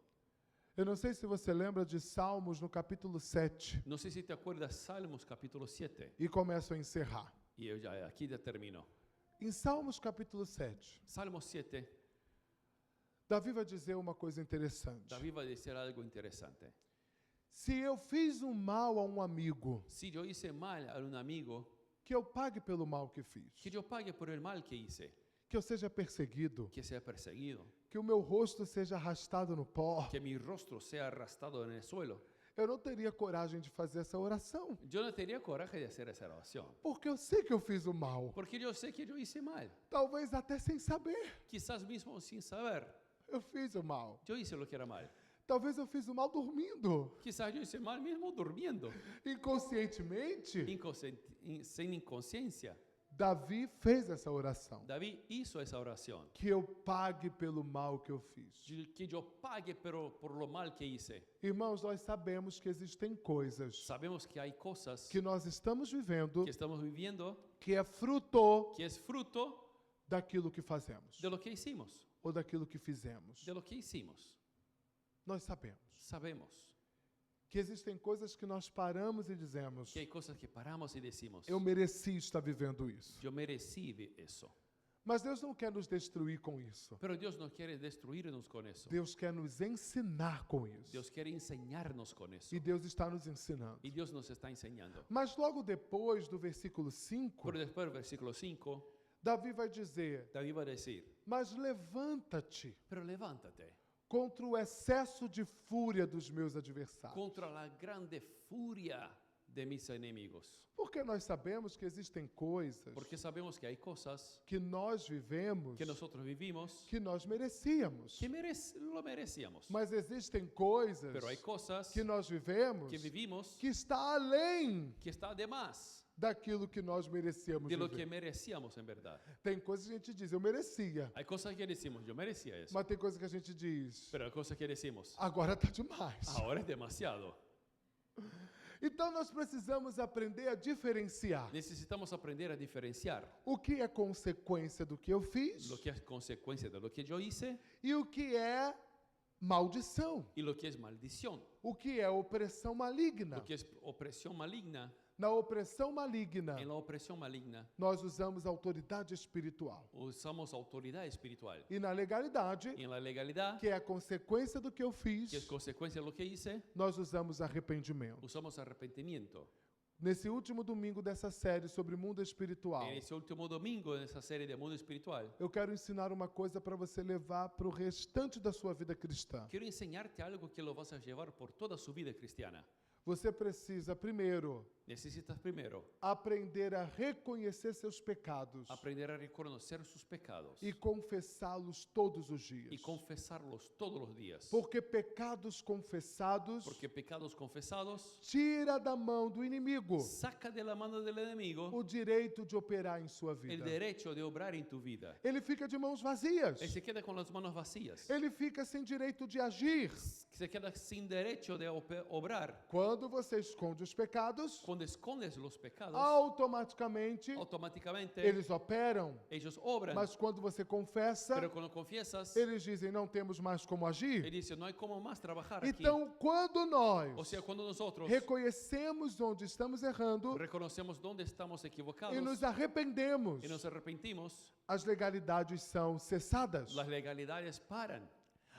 Eu não sei se você lembra de Salmos no capítulo 7. No sé si te acuerdas Salmos capítulo 7. E começo a encerrar. Y yo ya aquí ya termino. Em Salmos capítulo 7, Salmo 7, Davi vai dizer uma coisa interessante. David va a decir algo interesante. Se eu fiz um mal a um amigo, Si yo hice mal a un amigo, que eu pague pelo mal que fiz. que yo pague por el mal que hice, Que eu seja perseguido. que sea perseguido, Que o meu rosto seja arrastado no pó. que mi rostro sea arrastrado en el suelo. Eu não teria coragem de fazer essa oração. Yo no tenía coraje de hacer esa oración, Porque eu sei que eu fiz o mal. porque yo sé que yo hice mal, Talvez até sem saber. quizás mismo sin saber. Eu fiz o mal. Yo hice lo que era mal. Talvez eu fiz o mal dormindo. Quizás yo hice mal mismo durmiendo, Inconscientemente, sin inconsciencia. Davi fez essa oração. David hizo esa oración. Que eu pague pelo mal que eu fiz. Que yo pague pero por lo mal que hice. Irmãos, nós sabemos que existem coisas Sabemos que hay cosas que nós estamos vivendo que estamos viviendo que é fruto que es fruto daquilo que fazemos de lo que hicimos, ou daquilo que fizemos. de lo que hicimos. Nós sabemos Sabemos que existem coisas que nós paramos e dizemos: que hay cosas que paramos y decimos, eu mereci estar vivendo isso. yo merecí eso. Mas Deus não quer nos destruir com isso. Pero Dios no quiere destruirnos con eso. Deus quer nos ensinar com isso. Dios quiere enseñarnos con eso. E Deus está nos ensinando. Y Dios nos está enseñando. Mas logo depois do versículo 5, Pero después, versículo 5, Davi vai dizer: David va a decir, mas levanta-te pero levántate contra o excesso de fúria dos meus adversários. contra la grande furia de mis enemigos. Porque nós sabemos que existem coisas Porque sabemos que hay cosas que nós vivemos que nosotros vivimos que nós merecíamos. que lo merecíamos. Mas existem coisas Pero hay cosas que nós vivemos que vivimos que está além que está de más daquilo que nós merecíamos de lo que viver. merecíamos en verdad. Tem coisas que a gente diz, eu merecia. Hay cosas que decimos, yo merecía eso. Mas tem coisas que a gente diz, Pero hay cosas que decimos, agora está demais. ahora es demasiado. Então nós precisamos aprender a diferenciar Necesitamos aprender a diferenciar o que é consequência do que eu fiz lo que es consecuencia de lo que yo hice e o que é maldição, y lo que es maldición, o que é opressão maligna. lo que es opresión maligna. Na opressão maligna, En la opresión maligna nós usamos autoridade espiritual. usamos autoridad espiritual. E na legalidade, Y en la legalidad, que é a consequência do que eu que es fiz, consecuencia de lo que hice, nós usamos arrependimento. usamos arrepentimiento. Nesse último domingo dessa série sobre mundo espiritual, En ese último domingo de esa serie de Mundo Espiritual, eu quero ensinar uma coisa para você levar para o restante da sua vida cristã. quiero enseñarte algo que lo vas a llevar por toda su vida cristiana. Você precisa, primeiro, necesitas primero aprender a reconhecer seus pecados aprender a reconocer sus pecados e confessá-los todos os dias. y confesarlos todos los días. Porque pecados confessados Porque pecados confesados tira da mão do inimigo saca de la mano del enemigo o direito de operar em sua el vida. derecho de obrar en tu vida. Ele fica de mãos vazias. Él se queda con las manos vacías. Ele fica sem direito de agir. Se queda sin derecho de obrar. Quando você esconde os pecados, Cuando escondes los pecados, automaticamente automáticamente eles operam. ellos obran. Mas quando você confessa, Pero cuando confiesas, eles dizem não temos mais como él agir. dice, no hay como más trabajar aquí. Então, quando O nós sea, cuando nosotros reconhecemos onde estamos errando reconocemos dónde estamos equivocados e nos arrependemos, y nos arrepentimos, as legalidades são cessadas. las legalidades paran.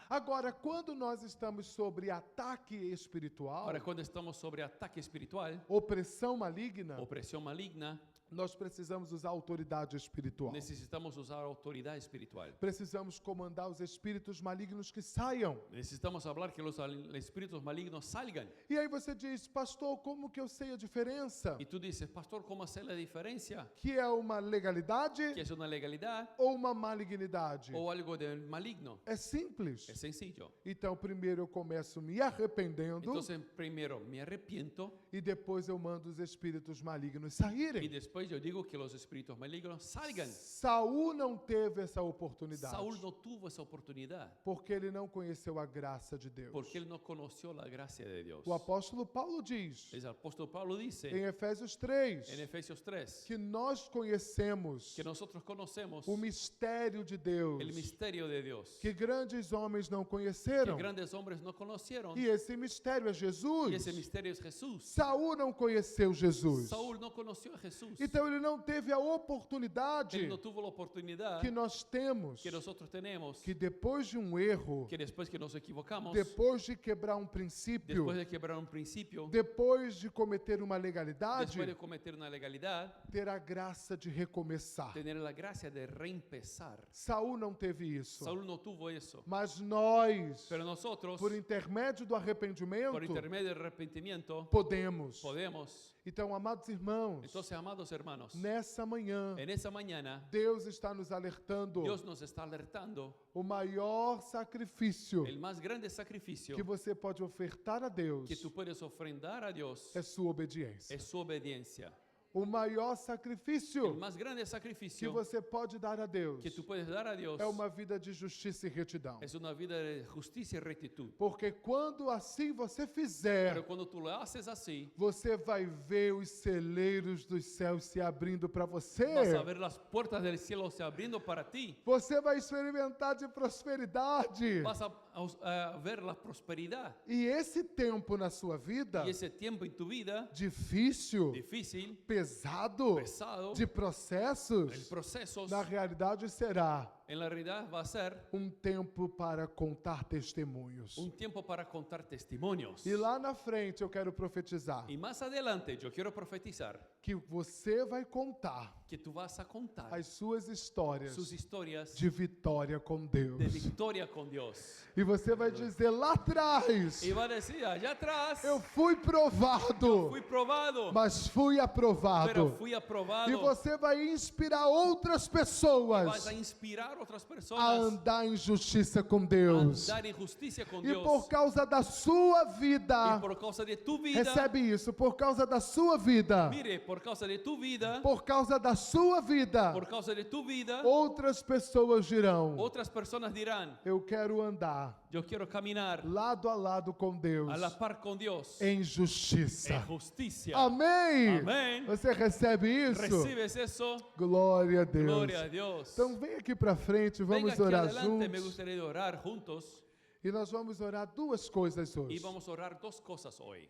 Agora, quando nós estamos sobre ataque espiritual, Ahora, cuando estamos sobre ataque espiritual, opressão maligna, opresión maligna, nós precisamos usar autoridade espiritual. necesitamos usar autoridad espiritual. Precisamos comandar os espíritos malignos que saiam. Necesitamos hablar que los espíritus malignos salgan. E aí você diz, pastor, como que eu sei a diferença? Y tú dices, pastor, ¿cómo hacer la diferencia? Que é uma legalidade ¿Qué es una legalidad ou uma malignidade? o algo de maligno? É simples. Es sencillo. Então, primeiro eu começo me arrependendo Entonces, primero me arrepiento e depois eu mando os espíritos malignos y saírem. después yo digo que los espíritus malignos salgan. Saul não teve essa oportunidade Saúl no tuvo esa oportunidad porque ele não conheceu a graça de Deus. porque él no conoció la gracia de Dios. O apóstolo Paulo diz El apóstol Pablo dice em Efésios 3 en Efesios 3 que nós conhecemos que nosotros conocemos o mistério de Deus, el misterio de Dios que grandes homens não que conheceram. grandes hombres no conocieron E esse mistério é y Jesus. ese misterio es Jesús. Saul não conheceu Jesus. Saúl no conoció a Jesús. Então ele não teve a oportunidade Él no tuvo la oportunidad que nós temos, que nosotros tenemos, que depois de um erro, que después que nos equivocamos, depois de quebrar um princípio, después de quebrar un principio, depois de cometer uma legalidade, después de cometer una legalidad, ter a graça de recomeçar. tener la gracia de reempezar. Saul não teve isso. Saúl no tuvo eso. Mas nós, Pero nosotros, por intermédio do arrependimento, por intermedio del arrepentimiento, podemos. podemos. Então, amados irmãos, Entonces, amados hermanos, nessa manhã, en esa mañana, Deus está nos alertando. Dios nos está alertando O maior sacrifício el más grande sacrificio que você pode ofertar a Deus que tú puedes ofrendar a Dios é sua obediência. es su obediencia. O maior El sacrifício más grande que sacrificio você pode dar a Deus que tú puedes dar a Dios é uma vida de justiça e retidão. es una vida de justicia y rectitud. Porque quando assim você fizer, Pero cuando tú lo haces así, você vai ver os celeiros dos céus se abrindo para você. vas a ver las puertas del cielo se abriendo para ti. Você vai experimentar de prosperidade. Vas a ver la prosperidad. E esse tempo na sua vida, Y ese tiempo en tu vida difícil, difícil, pesado, pesado, de processos, el procesos, na realidade será en la realidad va a ser tempo para contar testemunhos. un tiempo para contar testimonios. E lá na frente eu quero profetizar Y más adelante yo quiero profetizar que você vai contar que tú vas a contar as suas histórias sus historias de vitória com Deus. de victoria con Dios. E você vai dizer lá atrás, Y va a decir, allá atrás, eu fui provado, fui probado, mas fui pero aprovado. fui aprobado. E você vai inspirar outras Vas pessoas a inspirar a otras a personas andar em justiça com a Deus. andar en justicia con E Dios. por causa da sua Y vida, por causa de tu vida, recebe isso, por causa da sua vida, mire, por causa de tu vida, por causa da sua vida, por causa de tu vida, outras pessoas dirão, otras personas dirán, eu quero andar yo quiero caminar lado a lado com Deus a la par con Dios em justiça. en justicia. Amém? Amém. Você recebe isso? ¿Recibes eso? Glória a Deus. Gloria a Dios. Então vem aqui para frente, Venga vamos aquí orar adelante, me juntos. gustaría orar juntos E nós vamos orar duas coisas y hoje. vamos a orar dos cosas hoy.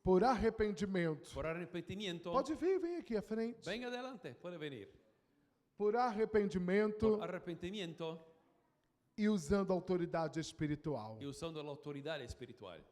Por arrependimento. Por arrepentimiento. Pode vir, vem aqui à frente. Venga adelante, puede venir. Por arrependimento Por arrepentimiento e usando autoridade espiritual. y usando la autoridad espiritual.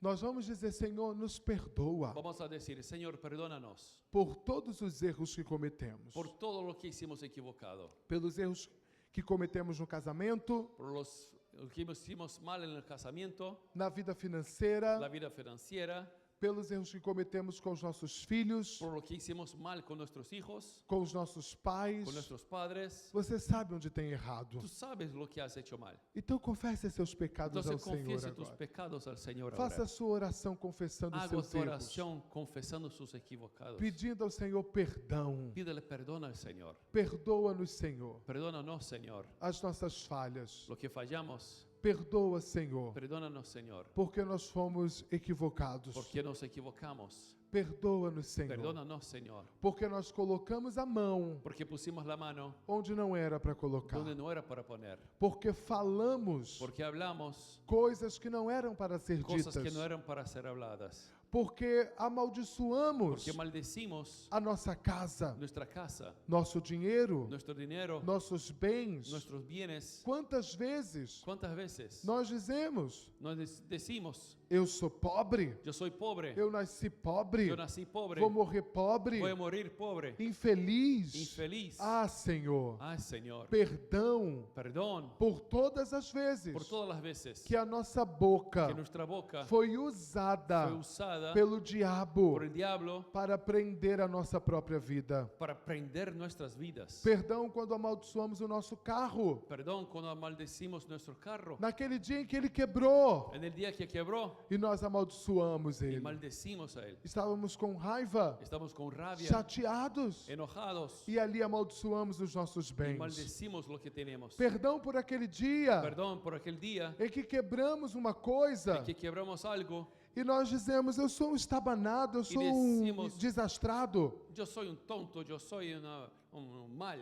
Nós vamos dizer, Senhor, nos perdoa Vamos a decir, Señor, perdónanos por todos os erros que cometemos. por todo lo que hicimos equivocado, Pelos erros que cometemos no casamento, por los lo que hicimos mal en el casamiento, na vida financeira, la vida financiera, pelos erros que cometemos com os nossos filhos, por lo que hicimos mal con nuestros hijos, com os nossos pais. con nuestros padres. Você sabe onde tem errado. Tú sabes lo que has hecho mal. Então confesse seus pecados ao Entonces Senhor confiese tus agora. pecados al Señor Faça a ahora. sua oração confessando os Haga seus tu erros, oración confesando sus equivocados. pedindo ao Senhor perdão. Pídele perdón al Señor. Perdoa-nos, Senhor, Perdónanos, Señor. as nossas falhas. Lo que fallamos, Perdoa, Senhor, perdónanos, Señor. porque nós fomos equivocados. Porque nos equivocamos. Perdoa-nos, Senhor, Perdónanos, Señor. porque nós colocamos a mão Porque pusimos la mano onde não era para colocar. donde no era para poner. Porque falamos Porque hablamos coisas que não eram para ser cosas ditas. que no eran para ser habladas. Porque amaldiçoamos Porque maldecimos a nossa casa, nuestra casa, nosso dinheiro, nuestro dinero, nossos bens. nuestros bienes. Quantas vezes ¿Cuántas veces nós dizemos, nos decimos, eu sou pobre, yo soy pobre, eu nasci pobre, yo nací pobre, vou morrer pobre, voy a morir pobre, infeliz. infeliz? Ah, Senhor, Ay, Señor, perdão perdón por todas as vezes por todas las veces que a nossa boca que nuestra boca foi usada fue usada pelo diabo por el diablo para prender a nossa própria vida. para prender nuestras vidas. Perdão quando amaldiçoamos o nosso carro. Perdón cuando maldecimos nuestro carro. Naquele dia em que ele quebrou En el día que quebró e nós amaldiçoamos y ele. maldecimos a él. Estávamos com raiva, Estamos con rabia, chateados enojados e ali amaldiçoamos os nossos y bens. maldecimos lo que tenemos. Perdão por aquele dia Perdón por aquel día em que quebramos uma coisa en que quebramos algo. e nós dizemos, eu sou um estabanado, eu sou decimos- desastrado Yo soy un tonto, yo soy un mal.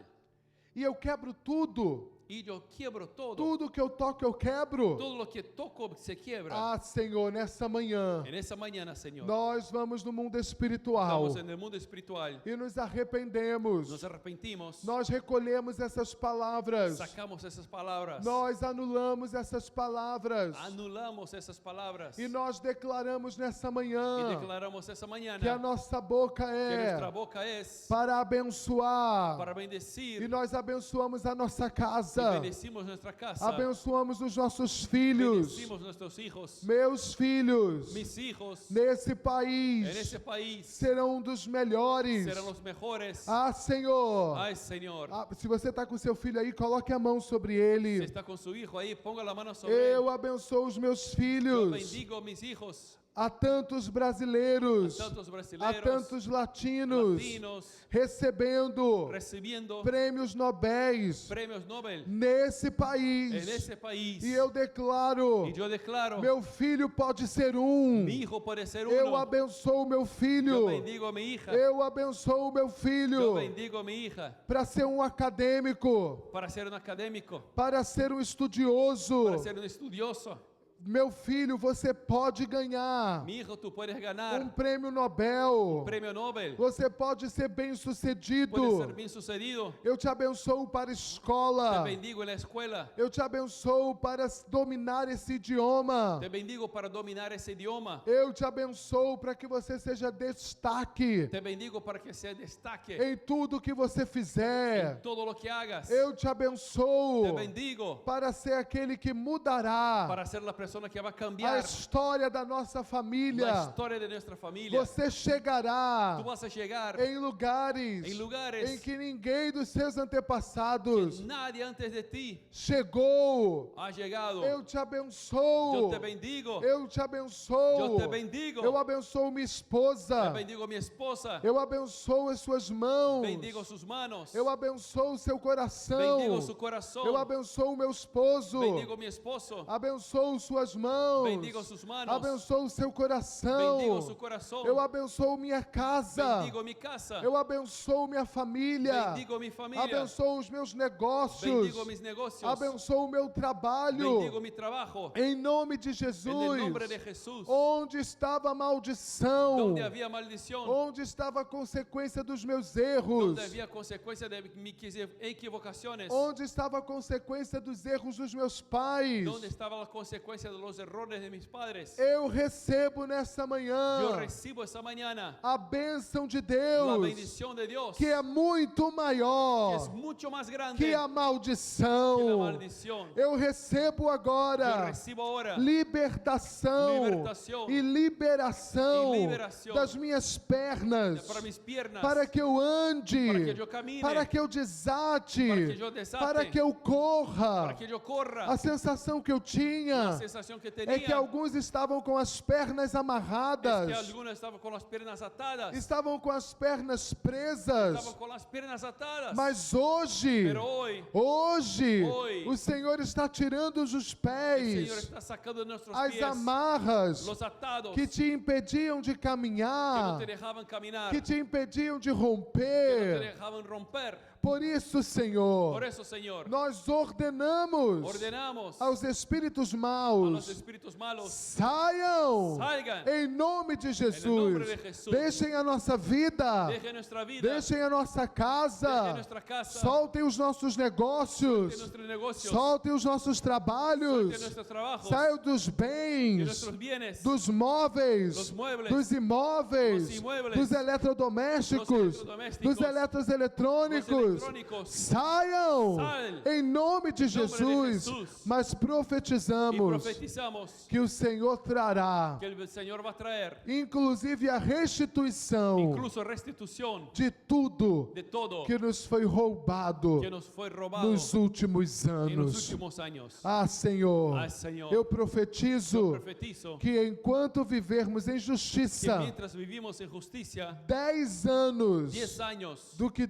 e eu quebro tudo. Y yo quiebro todo. Tudo que eu toco eu quebro. Todo lo que toco se quiebra. Ah, Senhor, nessa manhã En esa mañana, Señor, nós vamos no mundo espiritual estamos en el mundo espiritual. e nos arrependemos. Nos arrepentimos. Nós recolhemos essas palavras. Sacamos esas palabras. Nós anulamos essas palavras. Anulamos esas palabras. E nós declaramos nessa Y manhã declaramos esa mañana que a nossa boca que nuestra é boca es para abençoar. para E bendecir. nós abençoamos a nossa Y casa. bendecimos nuestra casa. Abençoamos os nossos filhos. Bendecimos nuestros hijos. Meus filhos, Mis hijos nesse en país, ese país serão dos melhores. serán los mejores. Ah, Senhor. Ay, Señor. Ah, se você está com seu filho aí, coloque a mão sobre Si ele. está con su hijo ahí, ponga la mano sobre él. Eu abençoo os meus Yo filhos. bendigo a mis hijos. A tantos brasileiros, A tantos a brasileños, tantos latinos, latinos, recebendo recibiendo prêmios Nobéis premios Nobel nesse en país. ese país. E eu declaro, Y yo declaro, meu filho pode ser um. mi hijo puede ser Eu uno. abençoo meu Yo filho. bendigo a mi hija. Eu abençoo meu Yo filho bendigo a mi hija para ser um acadêmico, para ser un académico, para ser um estudioso. para ser un estudioso. Meu filho, você pode ganhar Mi hijo, tú puedes ganar prêmio Nobel. premio Nobel. Você pode ser Puedes bem-sucedido. ser bien sucedido. Eu te abençoo para a escola. Te bendigo en la escuela. Eu te abençoo para dominar esse idioma. Te bendigo para dominar ese idioma. Eu te abençoo para que você seja destaque Te bendigo para que se destaque em tudo que você fizer. en todo lo que hagas. Eu te abençoo Te bendigo para ser aquele que mudará para ser la persona que va a a cambiar história da nossa la família. historia de nuestra familia. Você chegará Tú vas a llegar em lugares em lugares em que ninguém dos seus que antepassados nadie antes de ti chegou. ha llegado. Eu te abençoo. Yo te bendigo. Eu te abençoo. Yo te bendigo. Eu abençoo minha esposa. Te bendigo a mi esposa. Eu abençoo as suas mãos. Bendigo sus manos. Eu abençoo o seu coração. Bendigo su corazón. Eu abençoo o meu esposo. Bendigo a mi esposo. Abençoo suas mãos. Bendigo sus manos. Abençoo o seu coração. Bendigo su corazón. Eu abençoo minha casa. Bendigo mi casa. Eu abençoo minha família. Bendigo mi familia. Abençoo os meus negócios. Bendigo mis negocios. Abençoo o meu trabalho. Bendigo mi trabajo. Em nome de Jesus. En el nombre de Jesús. Onde estava a maldição? Donde había maldición. Onde estava a consequência dos meus erros? Donde había consecuencia de mis equivocaciones. Onde estava a consequência dos erros dos meus pais? Donde estaba la consecuencia de los errores de mis padres. Eu recebo nessa Yo manhã recibo esta mañana a bênção de la Deus, bendición de Dios, que é muito que maior es mucho más grande que a que la maldição. maldición. Eu recebo Yo agora recibo ahora libertação libertação e liberação e liberação das minhas pernas, para mis piernas, para que eu ande, para que eu camine, para que eu desate, para que eu desate, para que eu corra. para que yo corra. A sensação que eu tinha La sensación que é tenía que alguns estavam com as pernas es que amarradas, algunos estaban con las piernas atadas, estavam com as pernas presas, estaban con las piernas atadas. mas hoje, Pero hoy hoje, Hoy, o Senhor está tirando os el Señor pés, está sacando de nuestros as pies amarras los atados que te impediam de que no caminhar, te dejaban caminar, que te impediam de que no te romper. dejaban romper. Por isso, Senhor, Por eso, Señor, nós ordenamos ordenamos aos espíritos a los maus: espíritus malos, saiam salgan em nome de nome Jesus. de Jesus. Deixem a nossa vida, dejen nuestra vida, deixem a nossa dejen casa, nuestra casa, soltem os nossos negócios, de nuestros negocios, soltem os nossos de trabalhos, nuestros trabajos, saiam dos de bens, nuestros bienes, dos móveis, Los muebles, dos imóveis, los inmuebles, dos eletrodomésticos, eletrodomésticos, dos eletroeletrônicos. los electrónicos. Saiam Saem. em nome de Em nome de Jesus. Jesus. Mas Y profetizamos profetizamos que o Senhor trará, que el Señor va a traer inclusive, a restituição incluso restitución de tudo de todo que nos foi roubado que nos fue robado nos últimos en los anos. últimos años. Ah, Senhor, Ah, Señor, eu profetizo profetizo que enquanto vivermos em que justiça, mientras vivimos en justicia, 10 anos 10 años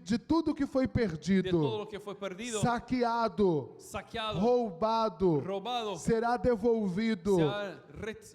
de tudo que foi de todo perdido, lo que fue perdido, saqueado, saqueado, roubado, robado, será devolvido será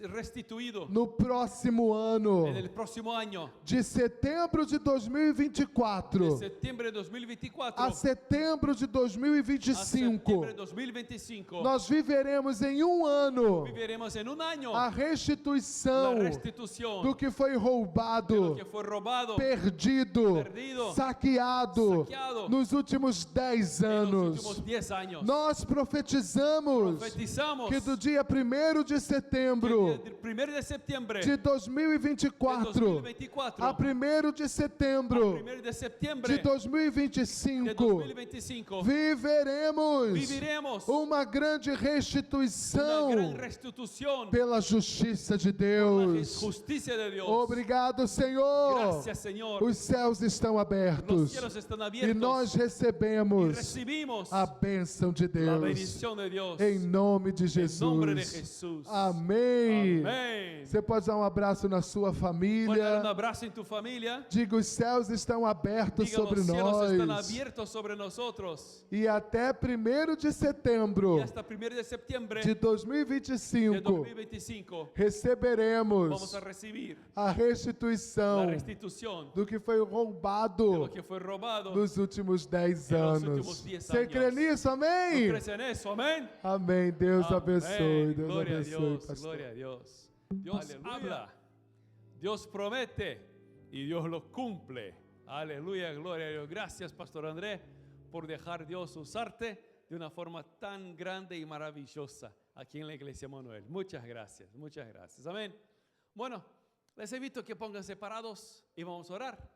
restituido no próximo ano, en el próximo año, de setembro de de 2024 septiembre de 2024 a setembro de a 2025. septiembre de 2025. Nós viveremos em um ano Viviremos en un año a la restituição restitución do que foi de lo roubado, que fue robado perdido, perdido, saqueado saqueado nos últimos 10 en los anos. últimos 10 años. Nós profetizamos Profetizamos que do dia 1º de setembro del 1 de septiembre de de 2024 2024 a 1º de setembro 1 de septiembre de de 2025 2025 viveremos viviremos uma grande una restituição gran restitución pela justiça de por la Deus. justicia de Dios. Obrigado, Senhor. Gracias, Señor. Os céus estão Los abertos cielos están e abiertos nós y recebemos recibimos a bênção de la Deus. bendición de Dios Em nome de en nombre de Jesus. Jesús. Amém. Amén. Você pode dar um abraço na sua Puedes dar un família. abrazo en tu familia. Diga: os céus estão abertos Diga, sobre los cielos están nós. abiertos sobre nosotros. E até 1º de Y setembro hasta 1 de septiembre de de 2025 2025 vamos receberemos a recibir a la restituição restitución do que foi de lo roubado que fue robado. nos últimos 10 En los anos. últimos 10 Você años. crê nisso? ¿No Amém? crees en eso? Amén. Amém. Deus Amén. abençoe. Deus Gloria a abençoe, Dios, pastor. gloria a Dios. Dios habla, Dios promete y Dios lo cumple. Aleluya, gloria a Dios. Gracias, Pastor André, por dejar Dios usarte de una forma tan grande y maravillosa aquí en la Iglesia Manuel. Muchas gracias, muchas gracias. Amén. Bueno, les invito a que pongan separados y vamos a orar.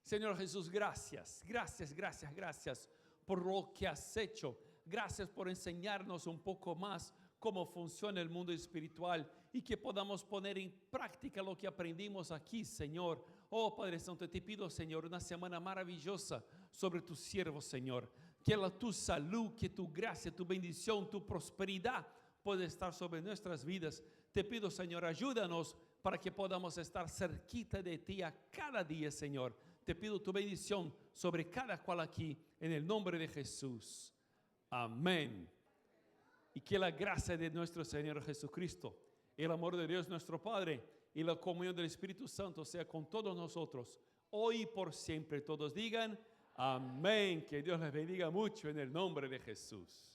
Señor Jesús, gracias, gracias, gracias, gracias por lo que has hecho. Gracias por enseñarnos un poco más cómo funciona el mundo espiritual y que podamos poner en práctica lo que aprendimos aquí, Señor. Oh, Padre Santo, te pido, Señor, una semana maravillosa sobre tus siervos, Señor. Que tu salud, que tu gracia, tu bendición, tu prosperidad pueda estar sobre nuestras vidas. Te pido, Señor, ayúdanos para que podamos estar cerquita de ti a cada día, Señor. Te pido tu bendición sobre cada cual aquí, en el nombre de Jesús. Amén. Y que la gracia de nuestro Señor Jesucristo, el amor de Dios nuestro Padre y la comunión del Espíritu Santo sea con todos nosotros, hoy y por siempre. Todos digan amén. Que Dios les bendiga mucho en el nombre de Jesús.